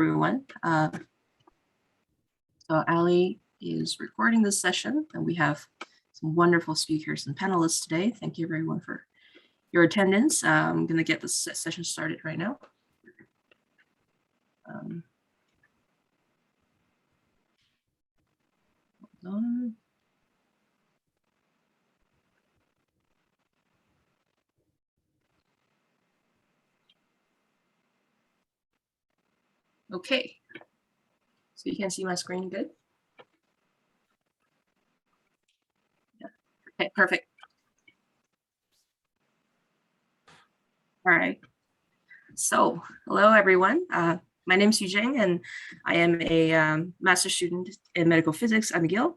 everyone. So Ali is recording this session, and we have some wonderful speakers and panelists today. Thank you everyone for your attendance. I'm going to get this session started right now. Hold on. Okay, so you can see my screen good? Yeah. Okay, perfect. All right. So, hello everyone. My name is Yujing, and I am a master's student in medical physics at McGill.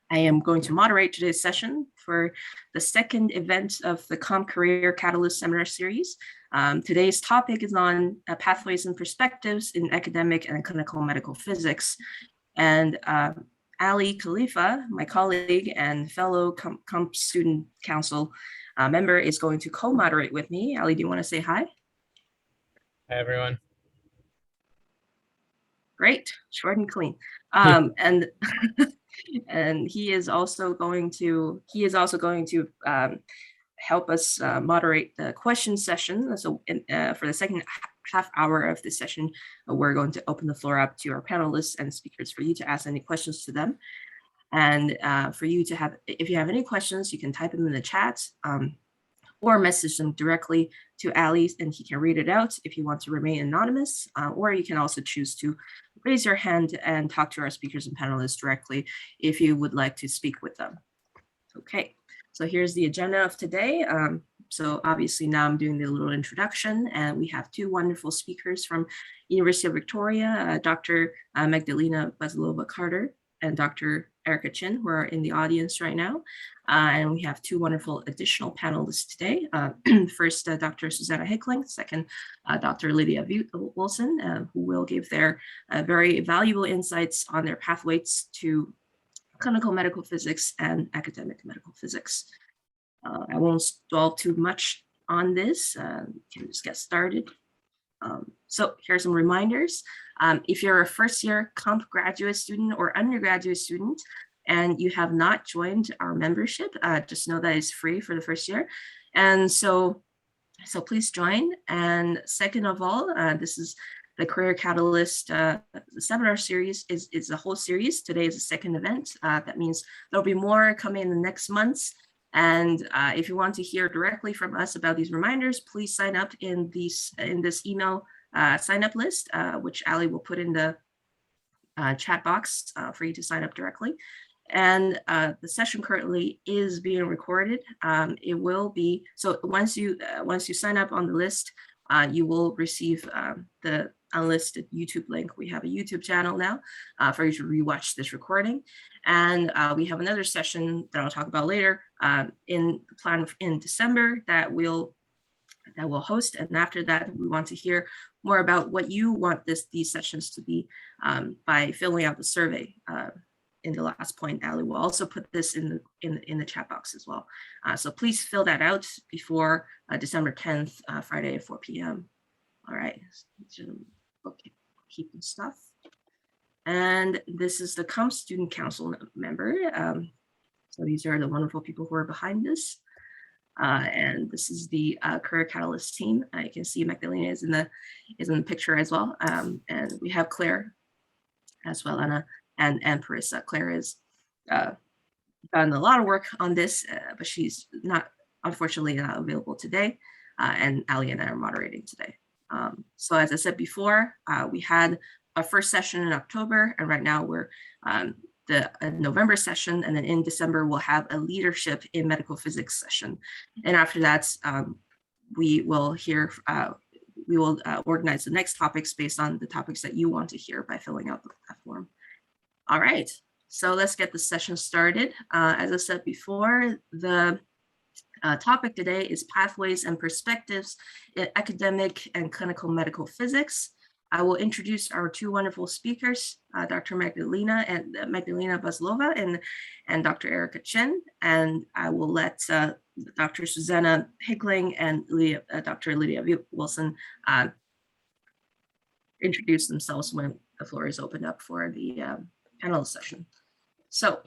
I am going to moderate today's session for the second event of the COMP Career Catalyst Seminar Series. Today's topic is on pathways and perspectives in academic and clinical medical physics. And Ali Khalifa, my colleague and fellow COMP Student Council member, is going to co-moderate with me. Ali, do you want to say hi? Hi, everyone. Great, short and clean. And and he is also going to help us moderate the question session. So for the second half hour of this session, we're going to open the floor up to our panelists and speakers for you to ask any questions to them. And for you to have, if you have any questions, you can type them in the chat or message them directly to Ali, and he can read it out if you want to remain anonymous, or you can also choose to raise your hand and talk to our speakers and panelists directly if you would like to speak with them. Okay, so here's the agenda of today. So obviously now I'm doing the little introduction, and we have two wonderful speakers from University of Victoria, Dr. Magdalena Bazalova-Carter and Dr. Erika, who are in the audience right now. And we have two wonderful additional panelists today. First, Dr. Susannah Hickling, second, Dr. Lydia Wilson, who will give their very valuable insights on their pathways to clinical medical physics and academic medical physics. I won't dwell too much on this, can just get started. So here's some reminders. If you're a first-year COMP graduate student or undergraduate student and you have not joined our membership, just know that it's free for the first year. And so please join. And second of all, this is the Career Catalyst seminar series is a whole series. Today is the second event. That means there'll be more coming in the next months. And if you want to hear directly from us about these reminders, please sign up in this email sign up list, which Ali will put in the chat box for you to sign up directly. And the session currently is being recorded. It will be, so once you sign up on the list, you will receive the unlisted YouTube link. We have a YouTube channel now for you to rewatch this recording. And we have another session that I'll talk about later in the plan in December that we'll host. And after that, we want to hear more about what you want these sessions to be by filling out the survey. In the last point, Ali will also put this in the chat box as well. So please fill that out before December 10th, Friday at 4 p.m. All right, keeping stuff. And this is the COMP Student Council member. So these are the wonderful people who are behind this. And this is the Career Catalyst team. You can see Magdalena is in the picture as well. And we have Claire as well, and Parissa. Claire has done a lot of work on this, but she's unfortunately not available today. And Ali and I are moderating today. So as I said before, we had our first session in October, and right now we're the November session, and then in December we'll have a leadership in medical physics session. And after that, we will organize the next topics based on the topics that you want to hear by filling out the platform. All right, so let's get the session started. As I said before, the topic today is pathways and perspectives in academic and clinical medical physics. I will introduce our two wonderful speakers, Dr. Magdalena Bazalova and Dr. Erika Chen, and I will let Dr. Susannah Hickling and Dr. Lydia Wilson introduce themselves when the floor is opened up for the panel session. So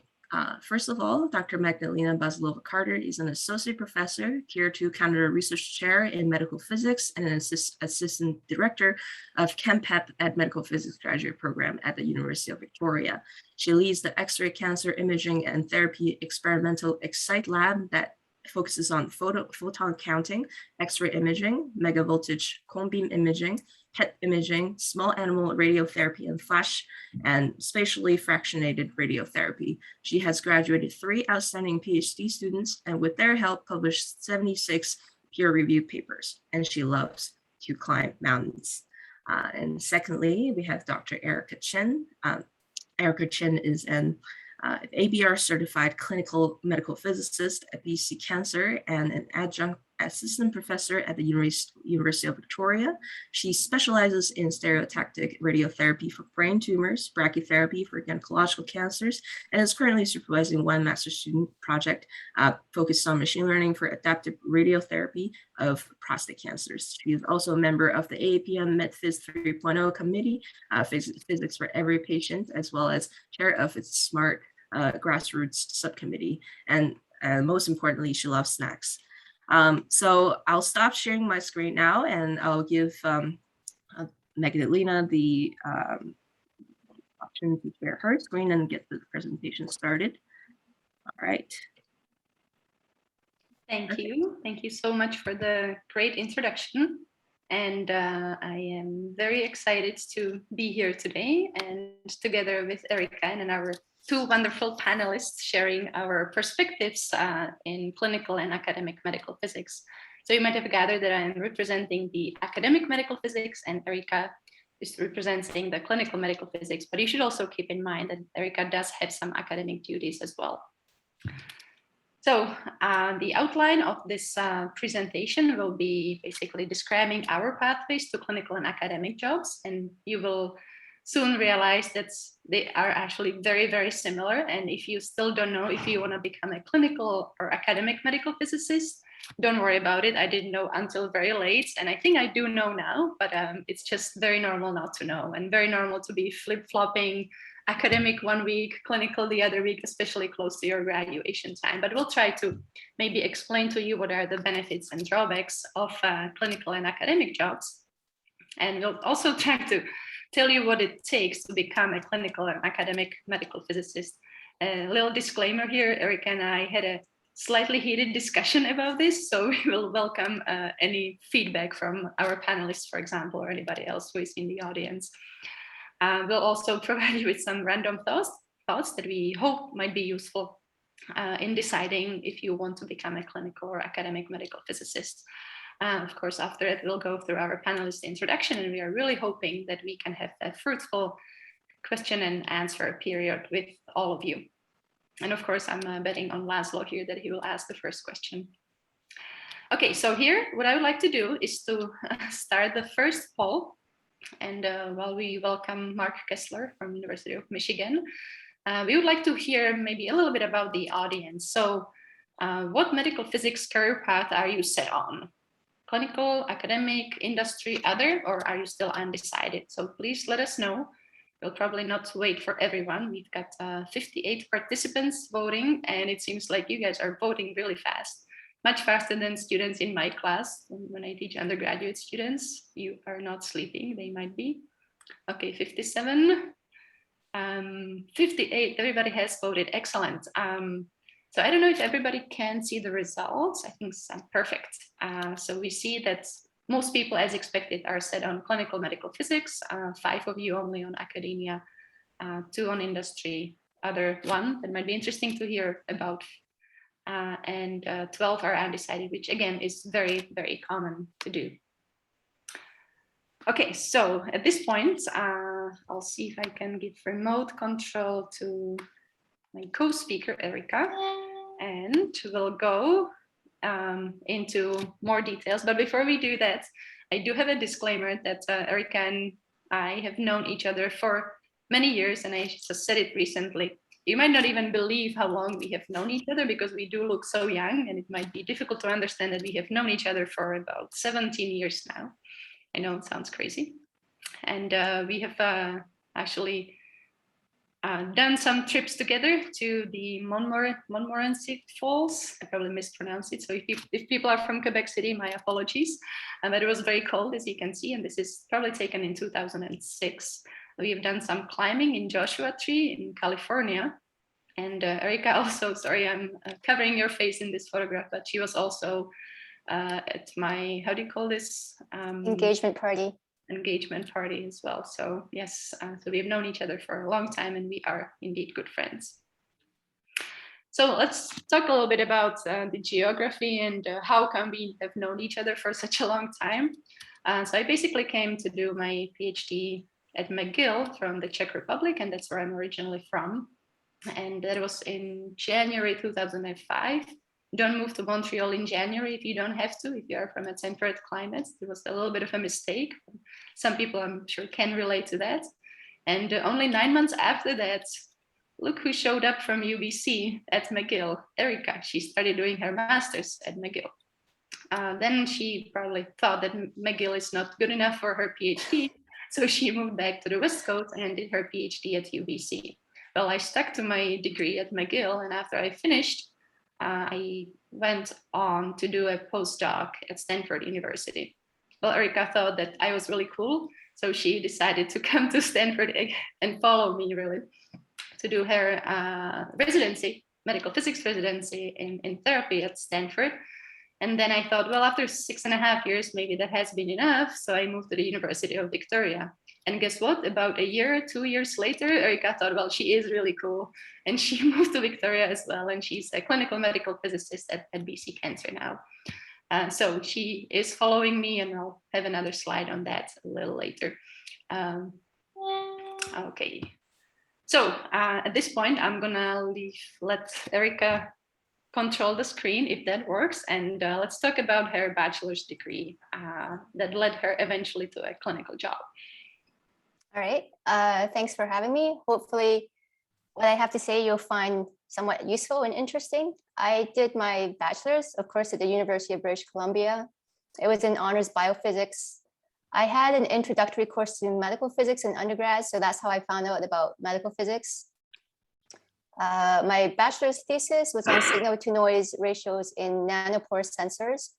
first of all, Dr. Magdalena Bazalova-Carter is an associate professor, Tier 2 Canada Research Chair in Medical Physics and an assistant director of ChemPep at Medical Physics Graduate Program at the University of Victoria. She leads the X-ray Cancer Imaging and Therapy Experimental Excite Lab that focuses on photon counting, X-ray imaging, megavoltage cone beam imaging, PET imaging, small animal radiotherapy and FLASH, and spatially fractionated radiotherapy. She has graduated 3 outstanding PhD students and with their help published 76 peer-reviewed papers, and she loves to climb mountains. And secondly, we have Dr. Erika Chen. Erika Chen is an ABR certified clinical medical physicist at BC Cancer and an adjunct assistant professor at the University of Victoria. She specializes in stereotactic radiotherapy for brain tumors, brachytherapy for gynecological cancers, and is currently supervising one master's student project focused on machine learning for adaptive radiotherapy of prostate cancers. She is also a member of the AAPM MedPhys 3.0 committee, Physics for Every Patient, as well as chair of its SMART grassroots subcommittee. And most importantly, she loves snacks. So I'll stop sharing my screen now and I'll give Magdalena the option to share her screen and get the presentation started. All right. Thank you. Thank you so much for the great introduction. And I am very excited to be here today and together with Erika and our 2 wonderful panelists sharing our perspectives in clinical and academic medical physics. So you might have gathered that I am representing the academic medical physics and Erika is representing the clinical medical physics, but you should also keep in mind that Erika does have some academic duties as well. So the outline of this presentation will be basically describing our pathways to clinical and academic jobs, and you will soon realize that they are actually very, very similar. And if you still don't know if you want to become a clinical or academic medical physicist, don't worry about it. I didn't know until very late, and I think I do know now, but it's just very normal not to know, and very normal to be flip-flopping academic 1 week, clinical the other week, especially close to your graduation time. But we'll try to maybe explain to you what are the benefits and drawbacks of clinical and academic jobs. And we'll also try to tell you what it takes to become a clinical and academic medical physicist. A little disclaimer here, Erika and I had a slightly heated discussion about this, so we will welcome any feedback from our panelists, for example, or anybody else who is in the audience. We'll also provide you with some random thoughts that we hope might be useful in deciding if you want to become a clinical or academic medical physicist. Of course, after it, we'll go through our panelist introduction, and we are really hoping that we can have a fruitful question and answer period with all of you. And of course, I'm betting on Laszlo here that he will ask the first question. Okay, so here, what I would like to do is to start the first poll. And while we welcome Mark Kessler from University of Michigan, we would like to hear maybe a little bit about the audience. So what medical physics career path are you set on? Clinical, academic, industry, other, or are you still undecided? So please let us know. We'll probably not wait for everyone. We've got 58 participants voting, and it seems like you guys are voting really fast. Much faster than students in my class. When I teach undergraduate students, you are not sleeping, they might be. Okay, 57, 58, everybody has voted, excellent. So I don't know if everybody can see the results. I think it's perfect. So we see that most people, as expected, are set on clinical medical physics, 5 of you only on academia, 2 on industry, other 1 that might be interesting to hear about. And 12 are undecided, which again is very, very common to do. Okay, so at this point, I'll see if I can give remote control to my co-speaker, Erika, and we'll go into more details. But before we do that, I do have a disclaimer that Erika and I have known each other for many years, and I just said it recently. You might not even believe how long we have known each other because we do look so young, and it might be difficult to understand that we have known each other for about 17 years now. I know it sounds crazy. And we have actually done some trips together to the Montmorency Falls. I probably mispronounced it. So if people are from Quebec City, my apologies. But it was very cold, as you can see, and this is probably taken in 2006. We have done some climbing in Joshua Tree in California. And Erika also, sorry, I'm covering your face in this photograph, but she was also at my, how do you call this? Engagement party. Engagement party as well. So yes, so we've known each other for a long time and we are indeed good friends. So let's talk a little bit about the geography and how come we have known each other for such a long time. So I basically came to do my PhD at McGill from the Czech Republic, and that's where I'm originally from. And that was in January 2005. Don't move to Montreal in January if you don't have to, if you are from a temperate climate. It was a little bit of a mistake. Some people, I'm sure, can relate to that. And only 9 months after that, look who showed up from UBC at McGill, Erika. She started doing her master's at McGill. Then she probably thought that McGill is not good enough for her PhD. So she moved back to the West Coast and did her PhD at UBC. Well, I stuck to my degree at McGill, and after I finished, I went on to do a postdoc at Stanford University. Well, Erika thought that I was really cool, so she decided to come to Stanford and follow me, really, to do her residency, medical physics residency in therapy at Stanford. And then I thought, well, after 6.5 years, maybe that has been enough. So I moved to the University of Victoria. And guess what? About a year, 2 years later, Erika thought, well, she is really cool. And she moved to Victoria as well. And she's a clinical medical physicist at BC Cancer now. So she is following me, and I'll have another slide on that a little later. Okay. So at this point, I'm gonna let Erika control the screen if that works. And let's talk about her bachelor's degree that led her eventually to a clinical job. All right, thanks for having me. Hopefully what I have to say you'll find somewhat useful and interesting. I did my bachelor's, of course, at the University of British Columbia. It was in honors biophysics. I had an introductory course to medical physics in undergrad, so that's how I found out about medical physics. My bachelor's thesis was on signal to noise ratios in nanopore sensors,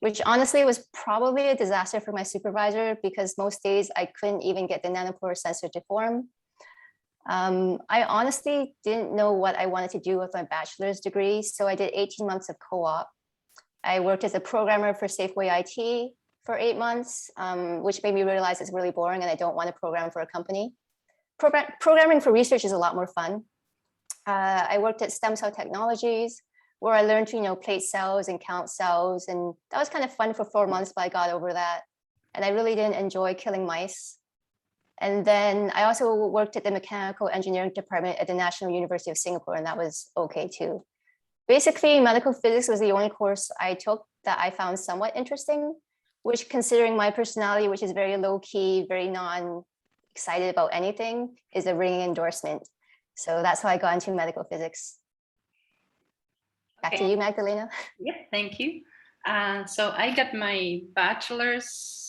which honestly was probably a disaster for my supervisor because most days I couldn't even get the nanopore sensor to form. I honestly didn't know what I wanted to do with my bachelor's degree, so I did 18 months of co-op. I worked as a programmer for Safeway IT for 8 months, which made me realize it's really boring and I don't want to program for a company. Programming for research is a lot more fun. I worked at Stem Cell Technologies, where I learned to, plate cells and count cells. And that was kind of fun for 4 months, but I got over that. And I really didn't enjoy killing mice. And then I also worked at the mechanical engineering department at the National University of Singapore, and that was okay too. Basically, medical physics was the only course I took that I found somewhat interesting, which, considering my personality, which is very low key, very non-excited about anything, is a ringing endorsement. So that's how I got into medical physics. Back to you, Magdalena. Yeah, thank you. So I got my bachelor's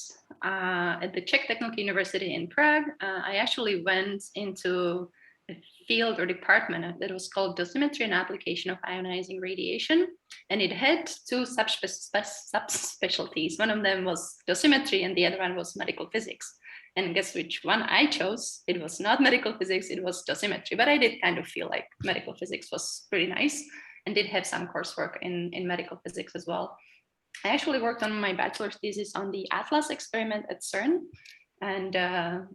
at the Czech Technical University in Prague. I actually went into a field or department that was called Dosimetry and Application of Ionizing Radiation. And it had two subspecialties. One of them was dosimetry and the other one was medical physics. And guess which one I chose? It was not medical physics, it was dosimetry. But I did kind of feel like medical physics was pretty nice and did have some coursework in medical physics as well. I actually worked on my bachelor's thesis on the ATLAS experiment at CERN. And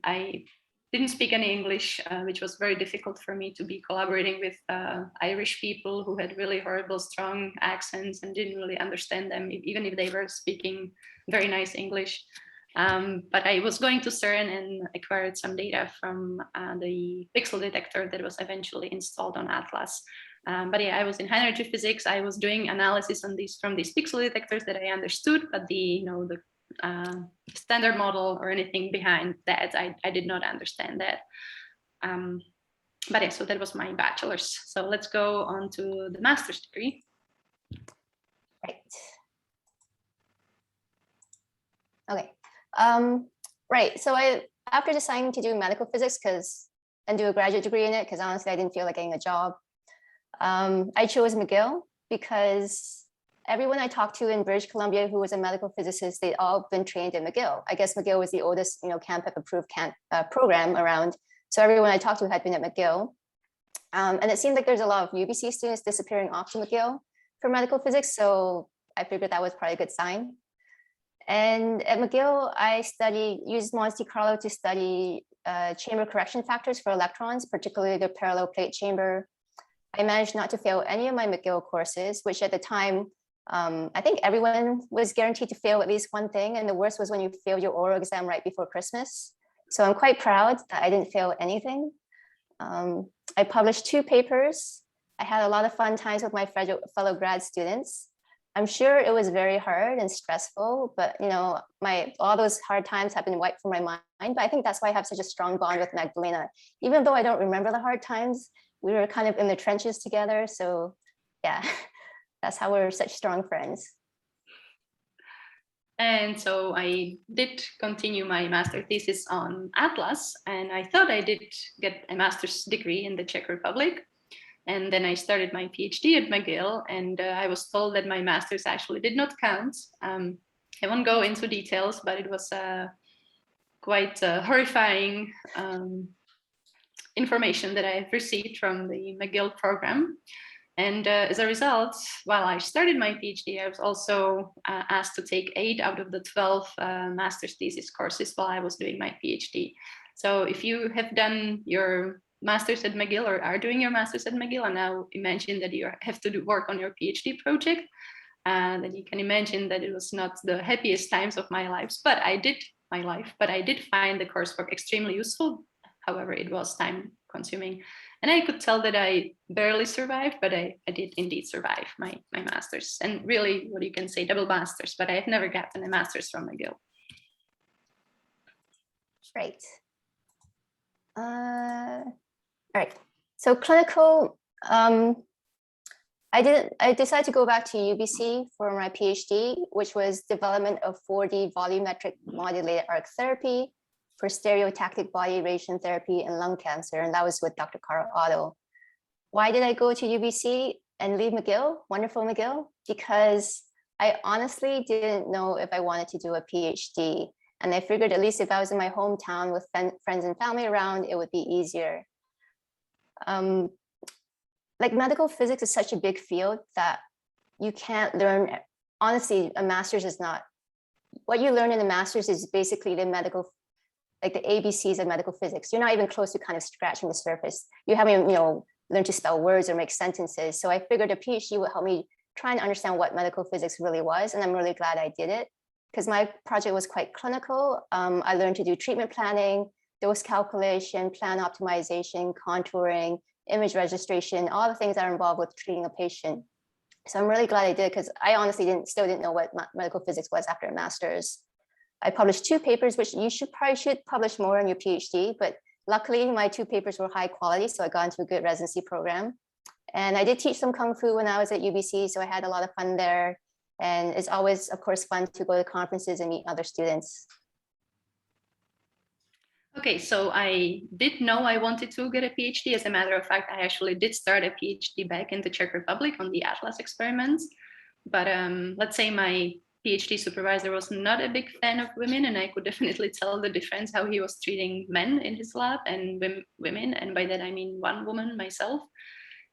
I didn't speak any English, which was very difficult for me to be collaborating with Irish people who had really horrible, strong accents and didn't really understand them, even if they were speaking very nice English. But I was going to CERN and acquired some data from the pixel detector that was eventually installed on ATLAS. But yeah, I was in high energy physics. I was doing analysis on these from these pixel detectors that I understood, but the standard model or anything behind that, I did not understand that. But yeah, so that was my bachelor's. So let's go on to the master's degree. Right. Okay. Right. So I after deciding to do medical physics and do a graduate degree in it, because honestly, I didn't feel like getting a job, I chose McGill because everyone I talked to in British Columbia who was a medical physicist, they'd all been trained in McGill. I guess McGill was the oldest, CanPEP approved program around. So everyone I talked to had been at McGill. And it seemed like there's a lot of UBC students disappearing off to McGill for medical physics. So I figured that was probably a good sign. And at McGill, I used Monte Carlo to study chamber correction factors for electrons, particularly the parallel plate chamber. I managed not to fail any of my McGill courses, which at the time, I think everyone was guaranteed to fail at least one thing. And the worst was when you fail your oral exam right before Christmas. So I'm quite proud that I didn't fail anything. I published 2 papers. I had a lot of fun times with my fellow grad students. I'm sure it was very hard and stressful, but all those hard times have been wiped from my mind. But I think that's why I have such a strong bond with Magdalena. Even though I don't remember the hard times, we were kind of in the trenches together. So yeah, that's how we're such strong friends. And so I did continue my master thesis on Atlas, and I thought I did get a master's degree in the Czech Republic. And then I started my PhD at McGill, and I was told that my master's actually did not count. I won't go into details, but it was quite horrifying information that I received from the McGill program. And as a result, while I started my PhD, I was also asked to take 8 out of the 12 master's thesis courses while I was doing my PhD. So if you have done your master's at McGill or are doing your master's at McGill, and now imagine that you have to work on your PhD project, then you can imagine that it was not the happiest times of my life, but I did find the coursework extremely useful. However, it was time consuming. And I could tell that I barely survived, but I did indeed survive my master's, and really what you can say double master's, but I have never gotten a master's from McGill. Great. All right, so clinical, I decided to go back to UBC for my PhD, which was development of 4D volumetric modulated arc therapy for stereotactic body radiation therapy in lung cancer, and that was with Dr. Carl Otto. Why did I go to UBC and leave McGill, wonderful McGill? Because I honestly didn't know if I wanted to do a PhD, and I figured at least if I was in my hometown with friends and family around, it would be easier. Like medical physics is such a big field that you can't learn, honestly, a master's is not, what you learn in a master's is basically the medical, like the ABCs of medical physics. You're not even close to kind of scratching the surface. You haven't, learned to spell words or make sentences. So I figured a PhD would help me try and understand what medical physics really was. And I'm really glad I did it because my project was quite clinical. I learned to do treatment planning, dose calculation, plan optimization, contouring, image registration, all the things that are involved with treating a patient. So I'm really glad I did because I honestly still didn't know what medical physics was after a master's. I published 2 papers, which you probably should publish more on your PhD, but luckily my 2 papers were high quality, so I got into a good residency program. And I did teach some Kung Fu when I was at UBC, so I had a lot of fun there. And it's always, of course, fun to go to conferences and meet other students. Okay, so I did know I wanted to get a PhD. As a matter of fact, I actually did start a PhD back in the Czech Republic on the Atlas experiments. But let's say my PhD supervisor was not a big fan of women, and I could definitely tell the difference how he was treating men in his lab and women. And by that, I mean one woman, myself.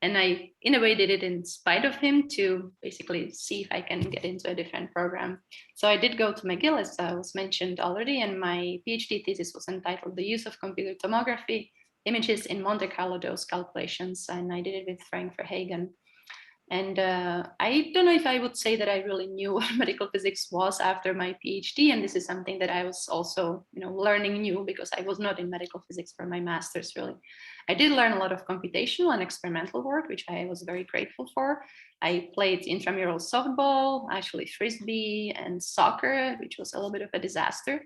And I, in a way, did it in spite of him to basically see if I can get into a different program. So I did go to McGill, as was mentioned already, and my PhD thesis was entitled The Use of Computer Tomography, Images in Monte Carlo Dose Calculations, and I did it with Frank Verhagen. And I don't know if I would say that I really knew what medical physics was after my PhD, and this is something that I was also, learning new because I was not in medical physics for my master's, really. I did learn a lot of computational and experimental work, which I was very grateful for. I played intramural softball, actually frisbee, and soccer, which was a little bit of a disaster.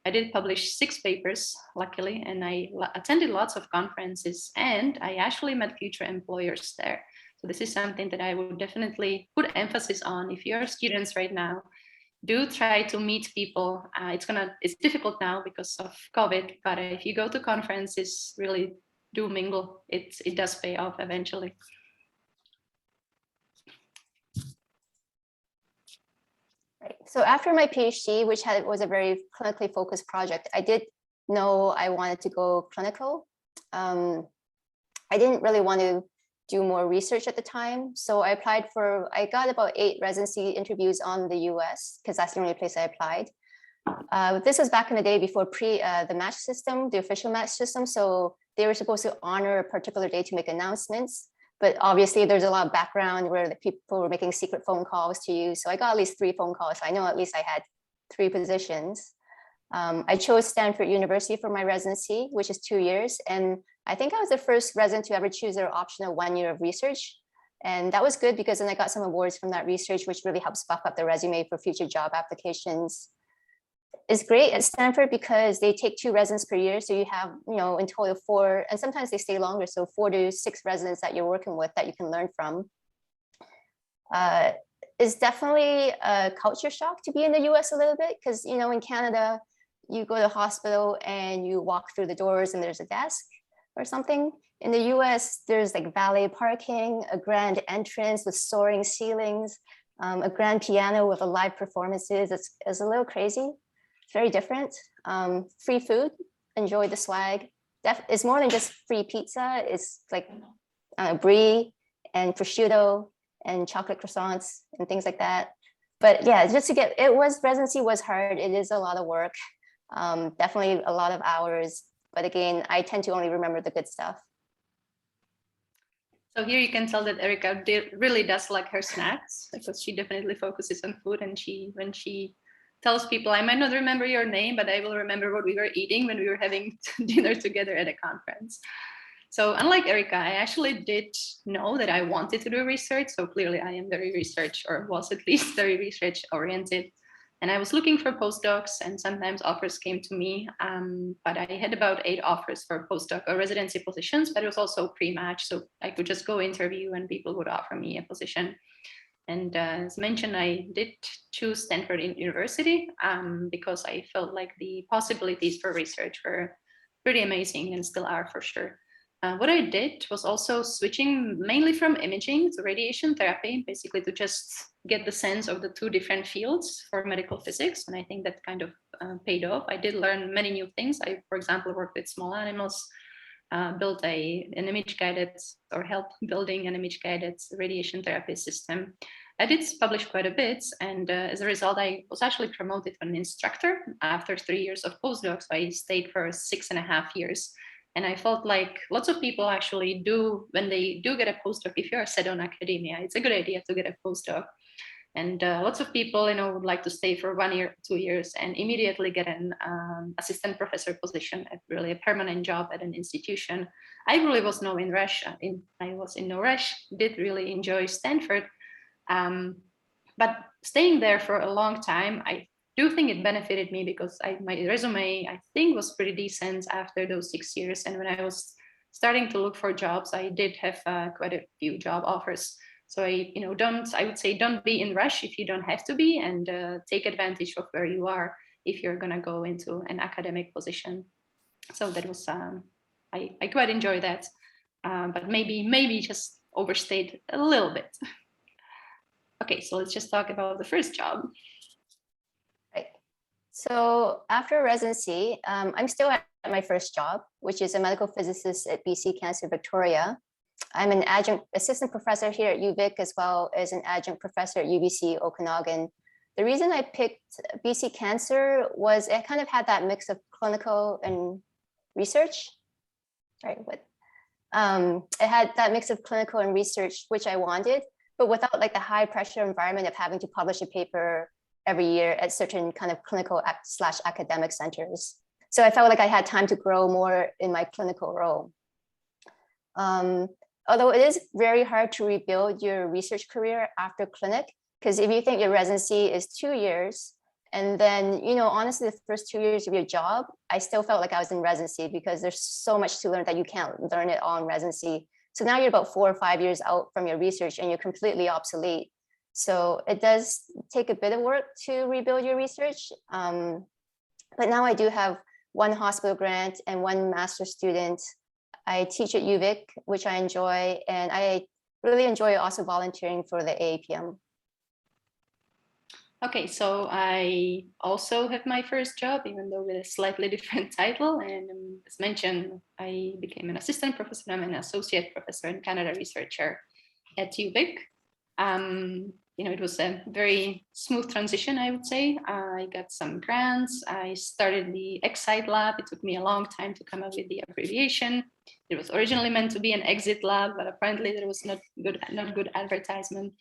I did publish 6 papers, luckily, and I attended lots of conferences, and I actually met future employers there. So this is something that I would definitely put emphasis on. If you're students right now, do try to meet people. It's difficult now because of COVID, but if you go to conferences, really do mingle. It does pay off eventually. Right. So after my PhD, which was a very clinically focused project, I did know I wanted to go clinical. I didn't really want to do more research at the time. So I got about 8 residency interviews on the US, because that's the only place I applied. This was back in the day before the match system, the official match system. So they were supposed to honor a particular day to make announcements. But obviously there's a lot of background where the people were making secret phone calls to you. So I got at least 3 phone calls. So I know at least I had 3 positions. I chose Stanford University for my residency, which is 2 years. And I think I was the first resident to ever choose their option of 1 year of research. And that was good because then I got some awards from that research, which really helps buff up the resume for future job applications. It's great at Stanford because they take 2 residents per year. So you have, in total 4, and sometimes they stay longer. So 4 to 6 residents that you're working with that you can learn from. It's definitely a culture shock to be in the US a little bit because, in Canada, you go to the hospital and you walk through the doors and there's a desk or something. In the US, there's like valet parking, a grand entrance with soaring ceilings, a grand piano with a live performances. It's a little crazy. It's very different. Free food, enjoy the swag. It's more than just free pizza. It's like brie and prosciutto and chocolate croissants and things like that. But yeah, residency was hard. It is a lot of work. Definitely a lot of hours, but again, I tend to only remember the good stuff. So here you can tell that Erika really does like her snacks because she definitely focuses on food, and when she tells people, I might not remember your name, but I will remember what we were eating when we were having dinner together at a conference. So unlike Erika, I actually did know that I wanted to do research. So clearly I am very research, or was at least very research oriented. And I was looking for postdocs, and sometimes offers came to me, but I had about 8 offers for postdoc or residency positions, but it was also pre-match. So I could just go interview and people would offer me a position. And as mentioned, I did choose Stanford University because I felt like the possibilities for research were pretty amazing and still are for sure. What I did was also switching mainly from imaging to radiation therapy, basically to just get the sense of the 2 different fields for medical physics. And I think that kind of paid off. I did learn many new things. I, for example, worked with small animals, built an image-guided, or helped building an image-guided radiation therapy system. I did publish quite a bit, and as a result, I was actually promoted to an instructor after 3 years of postdocs. So I stayed for 6.5 years. And I felt like lots of people actually do, when they do get a postdoc, if you are set on academia, it's a good idea to get a postdoc. And lots of people, would like to stay for 1 year, 2 years, and immediately get an assistant professor position, really a permanent job at an institution. I really was I was in no rush, did really enjoy Stanford. But staying there for a long time, I do think it benefited me because my resume, I think, was pretty decent after those 6 years. And when I was starting to look for jobs, I did have quite a few job offers. So I would say don't be in rush if you don't have to be, and take advantage of where you are if you're gonna go into an academic position. So that was, I quite enjoy that, but maybe just overstayed a little bit. Okay, so let's just talk about the first job. Right. So after residency, I'm still at my first job, which is a medical physicist at BC Cancer Victoria. I'm an adjunct assistant professor here at UVic, as well as an adjunct professor at UBC Okanagan. The reason I picked BC Cancer was it kind of had that mix of clinical and research. Sorry, what? It had that mix of clinical and research, which I wanted, but without like the high pressure environment of having to publish a paper every year at certain kind of clinical / academic centers. So I felt like I had time to grow more in my clinical role. Although it is very hard to rebuild your research career after clinic, because if you think your residency is 2 years, and then, honestly, the first 2 years of your job, I still felt like I was in residency because there's so much to learn that you can't learn it all in residency. So now you're about 4 or 5 years out from your research and you're completely obsolete. So it does take a bit of work to rebuild your research. But now I do have one hospital grant and one master's student. I teach at UVic, which I enjoy, and I really enjoy also volunteering for the AAPM. Okay, so I also have my first job, even though with a slightly different title. And as mentioned, I became an assistant professor. I'm an associate professor and Canada researcher at UVic. It was a very smooth transition, I would say. I got some grants. I started the Excite Lab. It took me a long time to come up with the abbreviation. It was originally meant to be an Exit Lab, but apparently there was not good advertisement.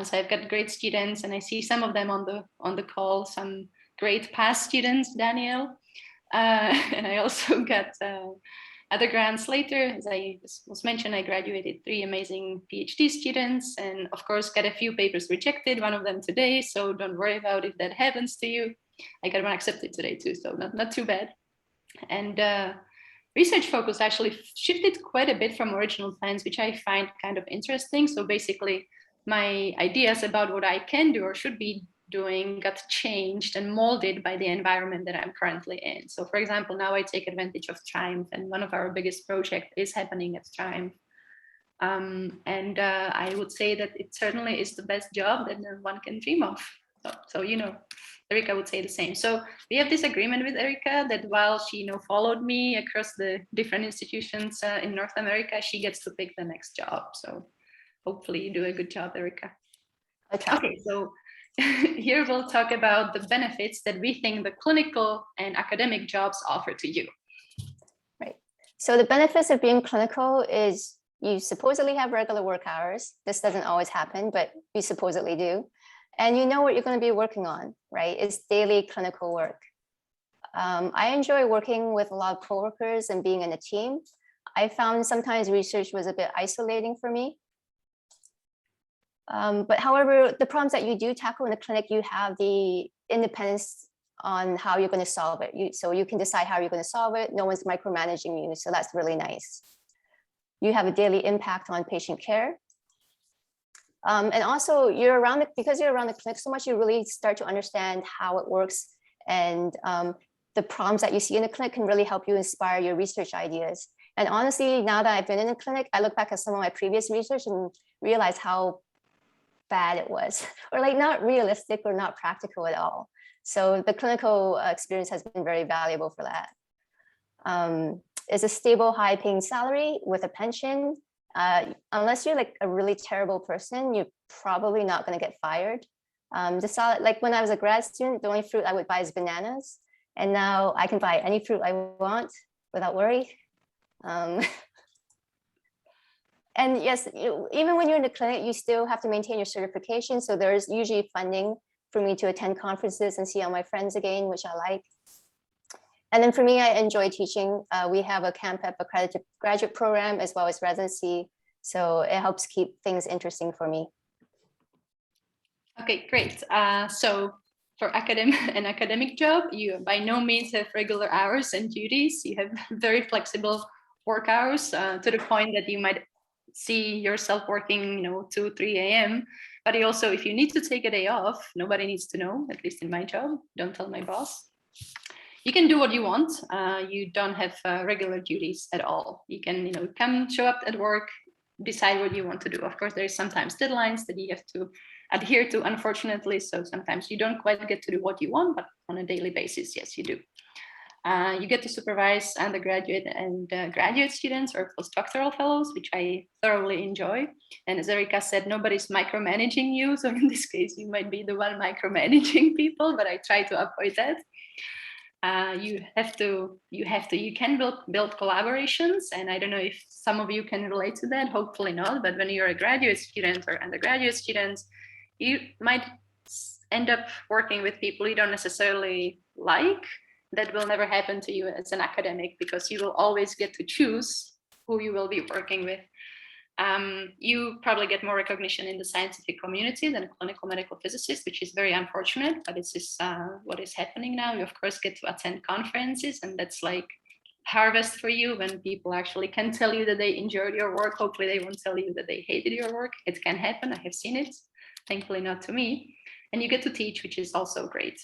So I've got great students, and I see some of them on the call. Some great past students, Daniel, and I also got other grants later. As I was mentioned, I graduated 3 amazing PhD students, and of course got a few papers rejected, one of them today, so don't worry about if that happens to you. I got one accepted today too, so not too bad. And research focus actually shifted quite a bit from original plans, which I find kind of interesting. So basically, my ideas about what I can do or should be doing got changed and molded by the environment that I'm currently in. So for example, now I take advantage of Triumph, and one of our biggest projects is happening at Triumph. I would say that it certainly is the best job that one can dream of. So Erika would say the same. So we have this agreement with Erika that while she followed me across the different institutions in North America, she gets to pick the next job. So hopefully you do a good job, Erika. Okay, so here we'll talk about the benefits that we think the clinical and academic jobs offer to you. Right. So the benefits of being clinical is you supposedly have regular work hours. This doesn't always happen, but you supposedly do. And you know what you're going to be working on, right? It's daily clinical work. I enjoy working with a lot of coworkers and being in a team. I found sometimes research was a bit isolating for me. But however, the problems that you do tackle in the clinic, you have the independence on how you're going to solve it. So you can decide how you're going to solve it. No one's micromanaging you. So that's really nice. You have a daily impact on patient care. And also because you're around the clinic so much, you really start to understand how it works. And the problems that you see in the clinic can really help you inspire your research ideas. And honestly, now that I've been in the clinic, I look back at some of my previous research and realize how bad it was, or like not realistic or not practical at all. So the clinical experience has been very valuable for that. It's a stable, high-paying salary with a pension. Unless you're like a really terrible person, you're probably not going to get fired. Like when I was a grad student, the only fruit I would buy is bananas, and now I can buy any fruit I want without worry. And yes, even when you're in the clinic, you still have to maintain your certification. So there's usually funding for me to attend conferences and see all my friends again, which I like. And then for me, I enjoy teaching. We have a CAMPEP accredited graduate program as well as residency. So it helps keep things interesting for me. Okay, great. So for an academic job, you by no means have regular hours and duties. You have very flexible work hours to the point that you might see yourself working 2, 3 a.m. But you also, if you need to take a day off, nobody needs to know, at least in my job. Don't tell my boss. You can do what you want. You don't have regular duties at all. You can come show up at work, decide what you want to do. Of course, there is sometimes deadlines that you have to adhere to, unfortunately. So sometimes you don't quite get to do what you want, but on a daily basis, yes, you do. You get to supervise undergraduate and graduate students or postdoctoral fellows, which I thoroughly enjoy. And as Erika said, nobody's micromanaging you. So in this case, you might be the one micromanaging people, but I try to avoid that. You can build collaborations. And I don't know if some of you can relate to that, hopefully not. But when you're a graduate student or undergraduate student, you might end up working with people you don't necessarily like. That will never happen to you as an academic because you will always get to choose who you will be working with. You probably get more recognition in the scientific community than a clinical medical physicist, which is very unfortunate, but this is what is happening now. You of course get to attend conferences, and that's like harvest for you when people actually can tell you that they enjoyed your work. Hopefully they won't tell you that they hated your work. It can happen, I have seen it. thankfully not to me. And you get to teach, which is also great.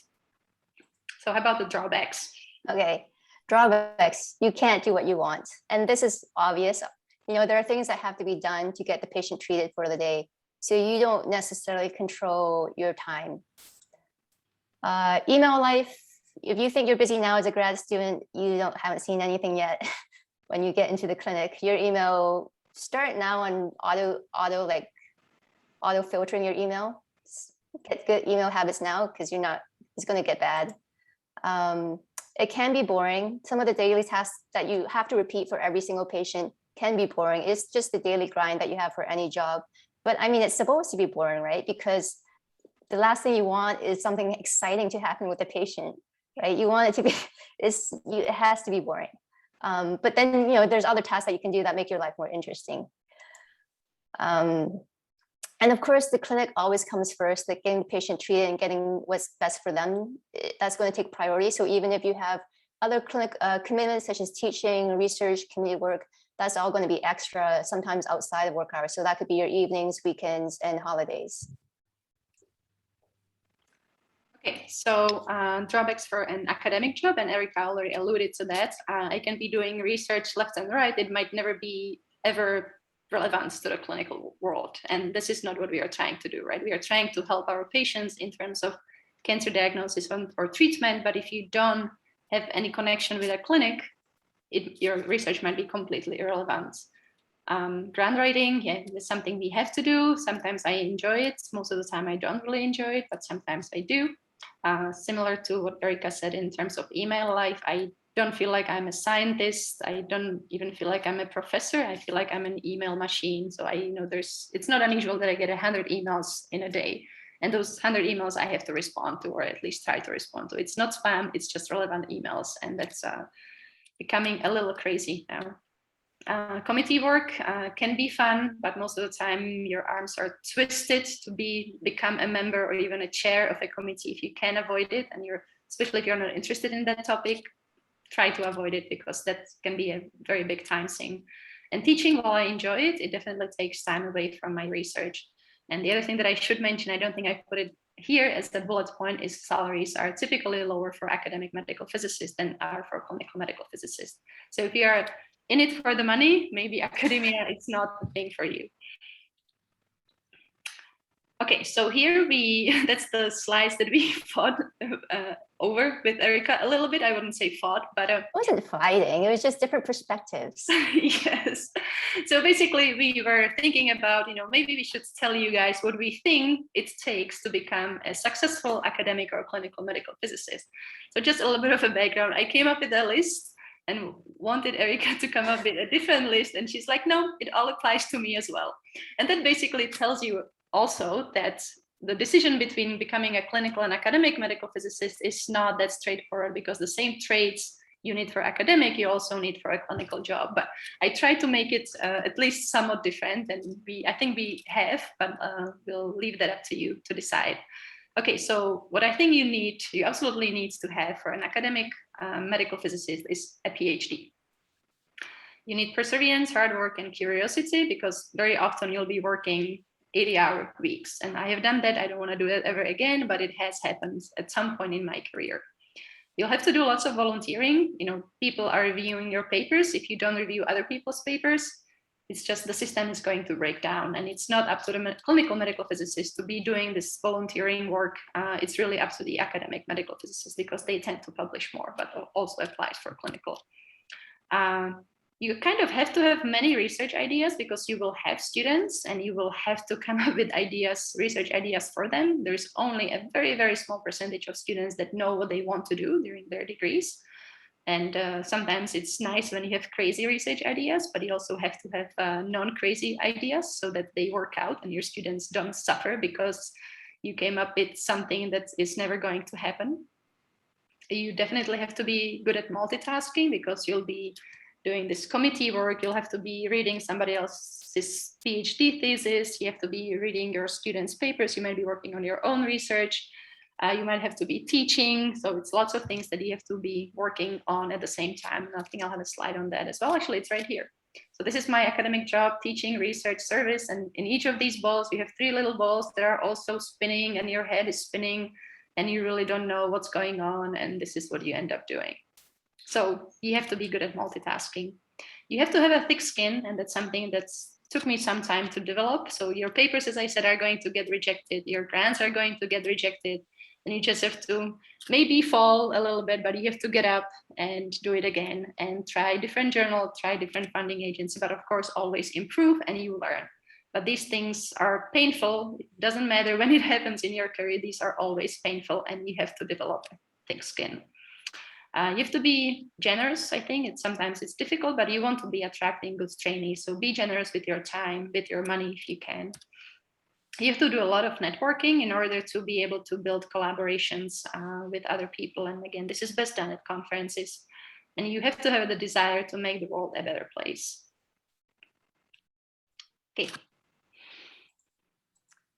So how about the drawbacks? Okay, drawbacks. You can't do what you want. And this is obvious. There are things that have to be done to get the patient treated for the day. So you don't necessarily control your time. Email life. If you think you're busy now as a grad student, you haven't seen anything yet. When you get into the clinic, your email, start now on auto filtering your email. Get good email habits now, because it's going to get bad. It can be boring. Some of the daily tasks that you have to repeat for every single patient can be boring. It's just the daily grind that you have for any job. But I mean, it's supposed to be boring, right? Because the last thing you want is something exciting to happen with the patient, right? You want it to be, it has to be boring. But then, there's other tasks that you can do that make your life more interesting. And of course, the clinic always comes first, like getting the patient treated and getting what's best for them. That's going to take priority. So even if you have other clinic commitments such as teaching, research, community work, that's all going to be extra, sometimes outside of work hours. So that could be your evenings, weekends, and holidays. Okay, so drawbacks for an academic job, and Erika already alluded to that. I can be doing research left and right. It might never be ever relevant to the clinical world. And this is not what we are trying to do, right? We are trying to help our patients in terms of cancer diagnosis or treatment. But if you don't have any connection with a clinic, your research might be completely irrelevant. Grant writing, yeah, it's something we have to do. Sometimes I enjoy it. Most of the time I don't really enjoy it, but sometimes I do. Similar to what Erika said in terms of email life, I don't feel like I'm a scientist. I don't even feel like I'm a professor. I feel like I'm an email machine. So it's not unusual that I get 100 emails in a day. And those 100 emails I have to respond to, or at least try to respond to. It's not spam, it's just relevant emails. And that's becoming a little crazy now. Committee work can be fun, but most of the time your arms are twisted to become a member or even a chair of a committee. If you can avoid it, and especially if you're not interested in that topic, try to avoid it, because that can be a very big time sink. And teaching, while I enjoy it, it definitely takes time away from my research. And the other thing that I should mention, I don't think I put it here as the bullet point, is salaries are typically lower for academic medical physicists than are for clinical medical physicists. So if you are in it for the money, maybe academia is not the thing for you. Okay, so here that's the slides that we fought over with Erika a little bit. I wouldn't say fought, but it wasn't fighting, it was just different perspectives. Yes. So basically we were thinking about, maybe we should tell you guys what we think it takes to become a successful academic or clinical medical physicist. So just a little bit of a background. I came up with a list and wanted Erika to come up with a different list. And she's like, no, it all applies to me as well. And that basically tells you also that the decision between becoming a clinical and academic medical physicist is not that straightforward, because the same traits you need for academic, you also need for a clinical job. But I try to make it at least somewhat different, and I think we have, but we'll leave that up to you to decide. Okay, so what I think you absolutely need to have for an academic medical physicist is a PhD. You need perseverance, hard work, and curiosity, because very often you'll be working 80-hour weeks. And I have done that. I don't want to do that ever again, but it has happened at some point in my career. You'll have to do lots of volunteering. People are reviewing your papers. If you don't review other people's papers, it's just the system is going to break down, and it's not up to the clinical medical physicist to be doing this volunteering work. It's really up to the academic medical physicists, because they tend to publish more, but also applies for clinical. You kind of have to have many research ideas, because you will have students and you will have to come up with research ideas for them. There's only a very, very small percentage of students that know what they want to do during their degrees. And sometimes it's nice when you have crazy research ideas, but you also have to have non-crazy ideas so that they work out and your students don't suffer because you came up with something that is never going to happen. You definitely have to be good at multitasking, because you'll be doing this committee work, you'll have to be reading somebody else's PhD thesis, you have to be reading your students' papers, you might be working on your own research, you might have to be teaching, so it's lots of things that you have to be working on at the same time. I think I'll have a slide on that as well. Actually, it's right here. So this is my academic job, teaching, research, service. And in each of these balls, you have 3 little balls that are also spinning and your head is spinning and you really don't know what's going on. And this is what you end up doing. So you have to be good at multitasking. You have to have a thick skin, and that's something that's took me some time to develop. So your papers, as I said, are going to get rejected. Your grants are going to get rejected. And you just have to maybe fall a little bit, but you have to get up and do it again and try different journals, try different funding agencies, but of course, always improve and you learn. But these things are painful. It doesn't matter when it happens in your career, these are always painful and you have to develop a thick skin. You have to be generous. I think sometimes it's difficult, but you want to be attracting good trainees. So be generous with your time, with your money if you can. You have to do a lot of networking in order to be able to build collaborations with other people. And again, this is best done at conferences. And you have to have the desire to make the world a better place. Okay.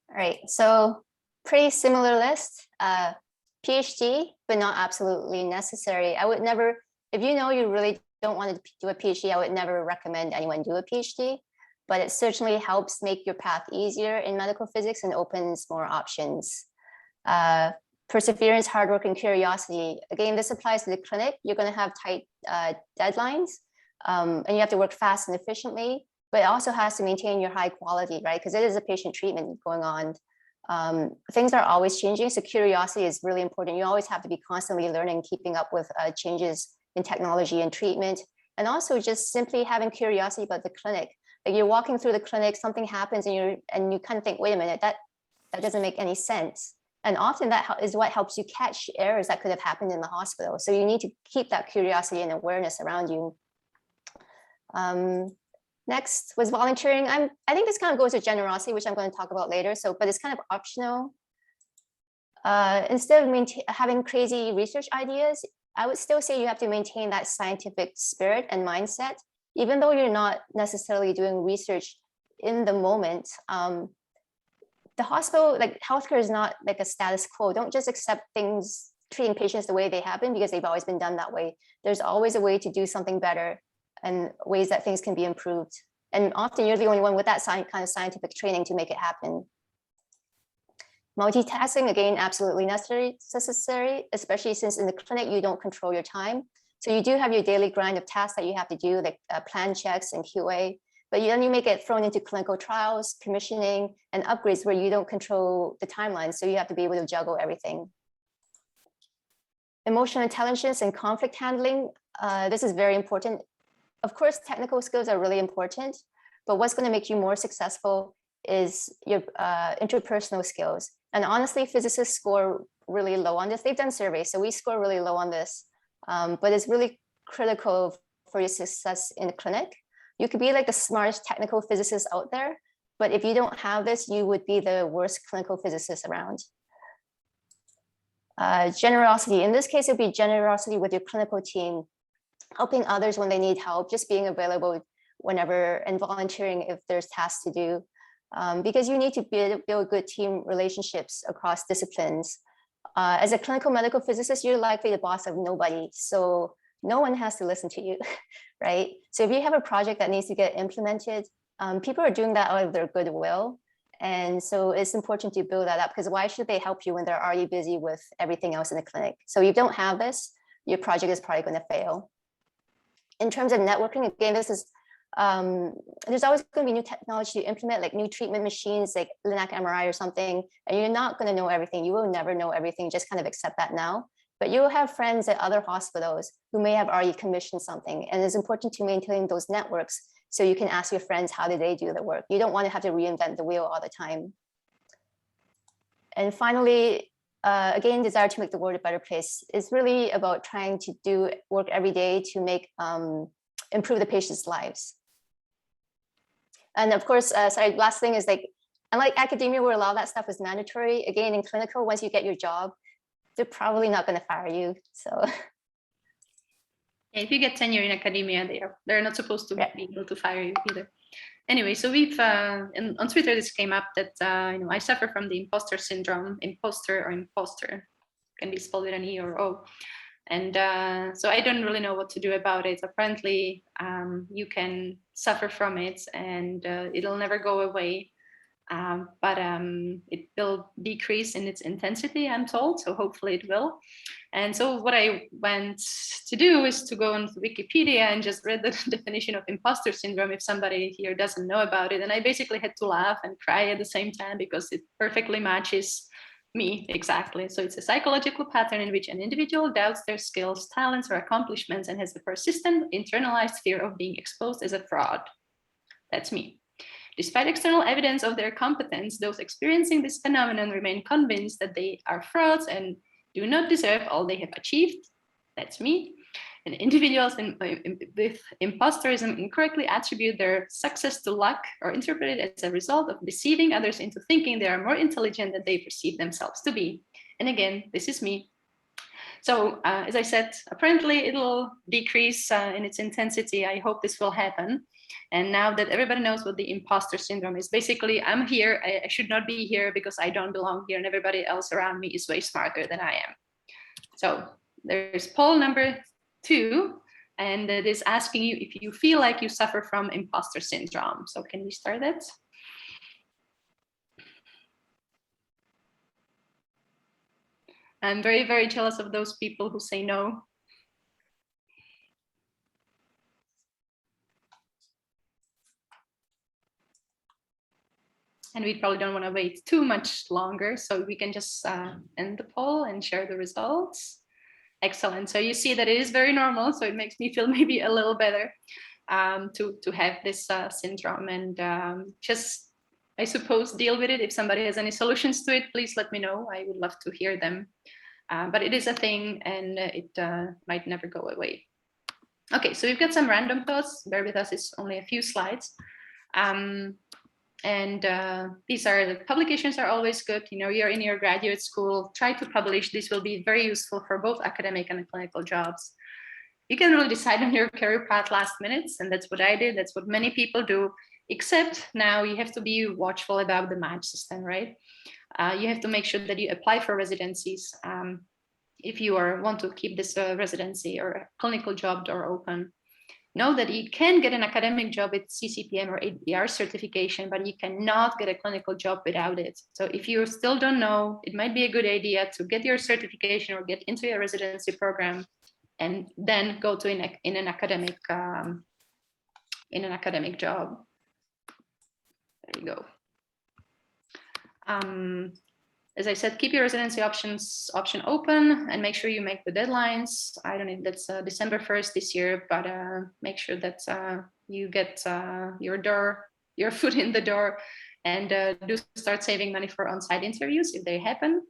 All right, so pretty similar list. PhD, but not absolutely necessary. I would never, if you know you really don't want to do a PhD, I would never recommend anyone do a PhD, but it certainly helps make your path easier in medical physics and opens more options. Perseverance, hard work, and curiosity. Again, this applies to the clinic. You're going to have tight deadlines, and you have to work fast and efficiently, but it also has to maintain your high quality, right? Because it is a patient treatment going on. Things are always changing, so curiosity is really important. You always have to be constantly learning, keeping up with changes in technology and treatment, and also just simply having curiosity about the clinic. Like you're walking through the clinic, something happens, and you kind of think, wait a minute, that doesn't make any sense. And often that is what helps you catch errors that could have happened in the hospital. So you need to keep that curiosity and awareness around you. Next was volunteering. I think this kind of goes with generosity, which I'm going to talk about later. But it's kind of optional. Instead of having crazy research ideas, I would still say you have to maintain that scientific spirit and mindset, even though you're not necessarily doing research in the moment. The hospital, like healthcare, is not like a status quo. Don't just accept things, treating patients the way they have been because they've always been done that way. There's always a way to do something better and ways that things can be improved. And often you're the only one with that kind of scientific training to make it happen. Multitasking, again, absolutely necessary, especially since in the clinic, you don't control your time. So you do have your daily grind of tasks that you have to do, like plan checks and QA, but then you may get thrown into clinical trials, commissioning, and upgrades where you don't control the timeline. So you have to be able to juggle everything. Emotional intelligence and conflict handling. This is very important. Of course, technical skills are really important, but what's going to make you more successful is your interpersonal skills. And honestly, physicists score really low on this. They've done surveys, so we score really low on this. But it's really critical for your success in the clinic. You could be like the smartest technical physicist out there, but if you don't have this, you would be the worst clinical physicist around. Generosity. In this case, it would be generosity with your clinical team, helping others when they need help, just being available whenever, and volunteering if there's tasks to do. Because you need to build good team relationships across disciplines. As a clinical medical physicist, you're likely the boss of nobody. So no one has to listen to you, right? So if you have a project that needs to get implemented, people are doing that out of their goodwill. And so it's important to build that up, because why should they help you when they're already busy with everything else in the clinic? So if you don't have this, your project is probably going to fail. In terms of networking, again, this is, there's always going to be new technology to implement, like new treatment machines, like LINAC MRI or something, and you're not going to know everything. You will never know everything, just kind of accept that now. But you will have friends at other hospitals who may have already commissioned something, and it's important to maintain those networks so you can ask your friends how did they do the work. You don't want to have to reinvent the wheel all the time. And finally, again, desire to make the world a better place is really about trying to do work every day to make improve the patients' lives. And of course, sorry, last thing is, like, unlike academia where a lot of that stuff is mandatory, again, in clinical, once you get your job, they're probably not going to fire you. So if you get tenure in academia, they're not supposed to be able to fire you either. Anyway, so we've on Twitter this came up that I suffer from the imposter syndrome. Imposter can be spelled with an E or O. And so I don't really know what to do about it. Apparently, you can suffer from it and it'll never go away. But it will decrease in its intensity, I'm told, so hopefully it will. And so what I went to do is to go on Wikipedia and just read the definition of imposter syndrome if somebody here doesn't know about it. And I basically had to laugh and cry at the same time because it perfectly matches me exactly. So it's a psychological pattern in which an individual doubts their skills, talents, or accomplishments and has a persistent internalized fear of being exposed as a fraud. That's me. Despite external evidence of their competence, those experiencing this phenomenon remain convinced that they are frauds and do not deserve all they have achieved. That's me. And individuals with imposterism incorrectly attribute their success to luck or interpret it as a result of deceiving others into thinking they are more intelligent than they perceive themselves to be. And again, this is me. So as I said, apparently it'll decrease in its intensity. I hope this will happen. And now that everybody knows what the imposter syndrome is, basically I'm here, I should not be here because I don't belong here and everybody else around me is way smarter than I am. So there's poll number 2, and it is asking you if you feel like you suffer from imposter syndrome. So can we start that? I'm very, very jealous of those people who say no. And we probably don't want to wait too much longer, so we can just end the poll and share the results. Excellent. So you see that it is very normal, so it makes me feel maybe a little better to have this syndrome, and just, I suppose, deal with it. If somebody has any solutions to it, please let me know. I would love to hear them. But it is a thing, and it might never go away. Okay, so we've got some random thoughts. Bear with us, it's only a few slides. And these are, the publications are always good. You know, you're in your graduate school, try to publish. This will be very useful for both academic and clinical jobs. You can really decide on your career path last minute, and that's what I did. That's what many people do, except now you have to be watchful about the match system, right? You have to make sure that you apply for residencies. If you want to keep this residency or a clinical job door open. Know that you can get an academic job with CCPM or ADR certification, but you cannot get a clinical job without it. So if you still don't know, it might be a good idea to get your certification or get into a residency program and then go to in an academic job. There you go. As I said, keep your residency option open and make sure you make the deadlines. I don't know if that's December 1st this year, but make sure that you get your foot in the door, and do start saving money for on-site interviews if they happen.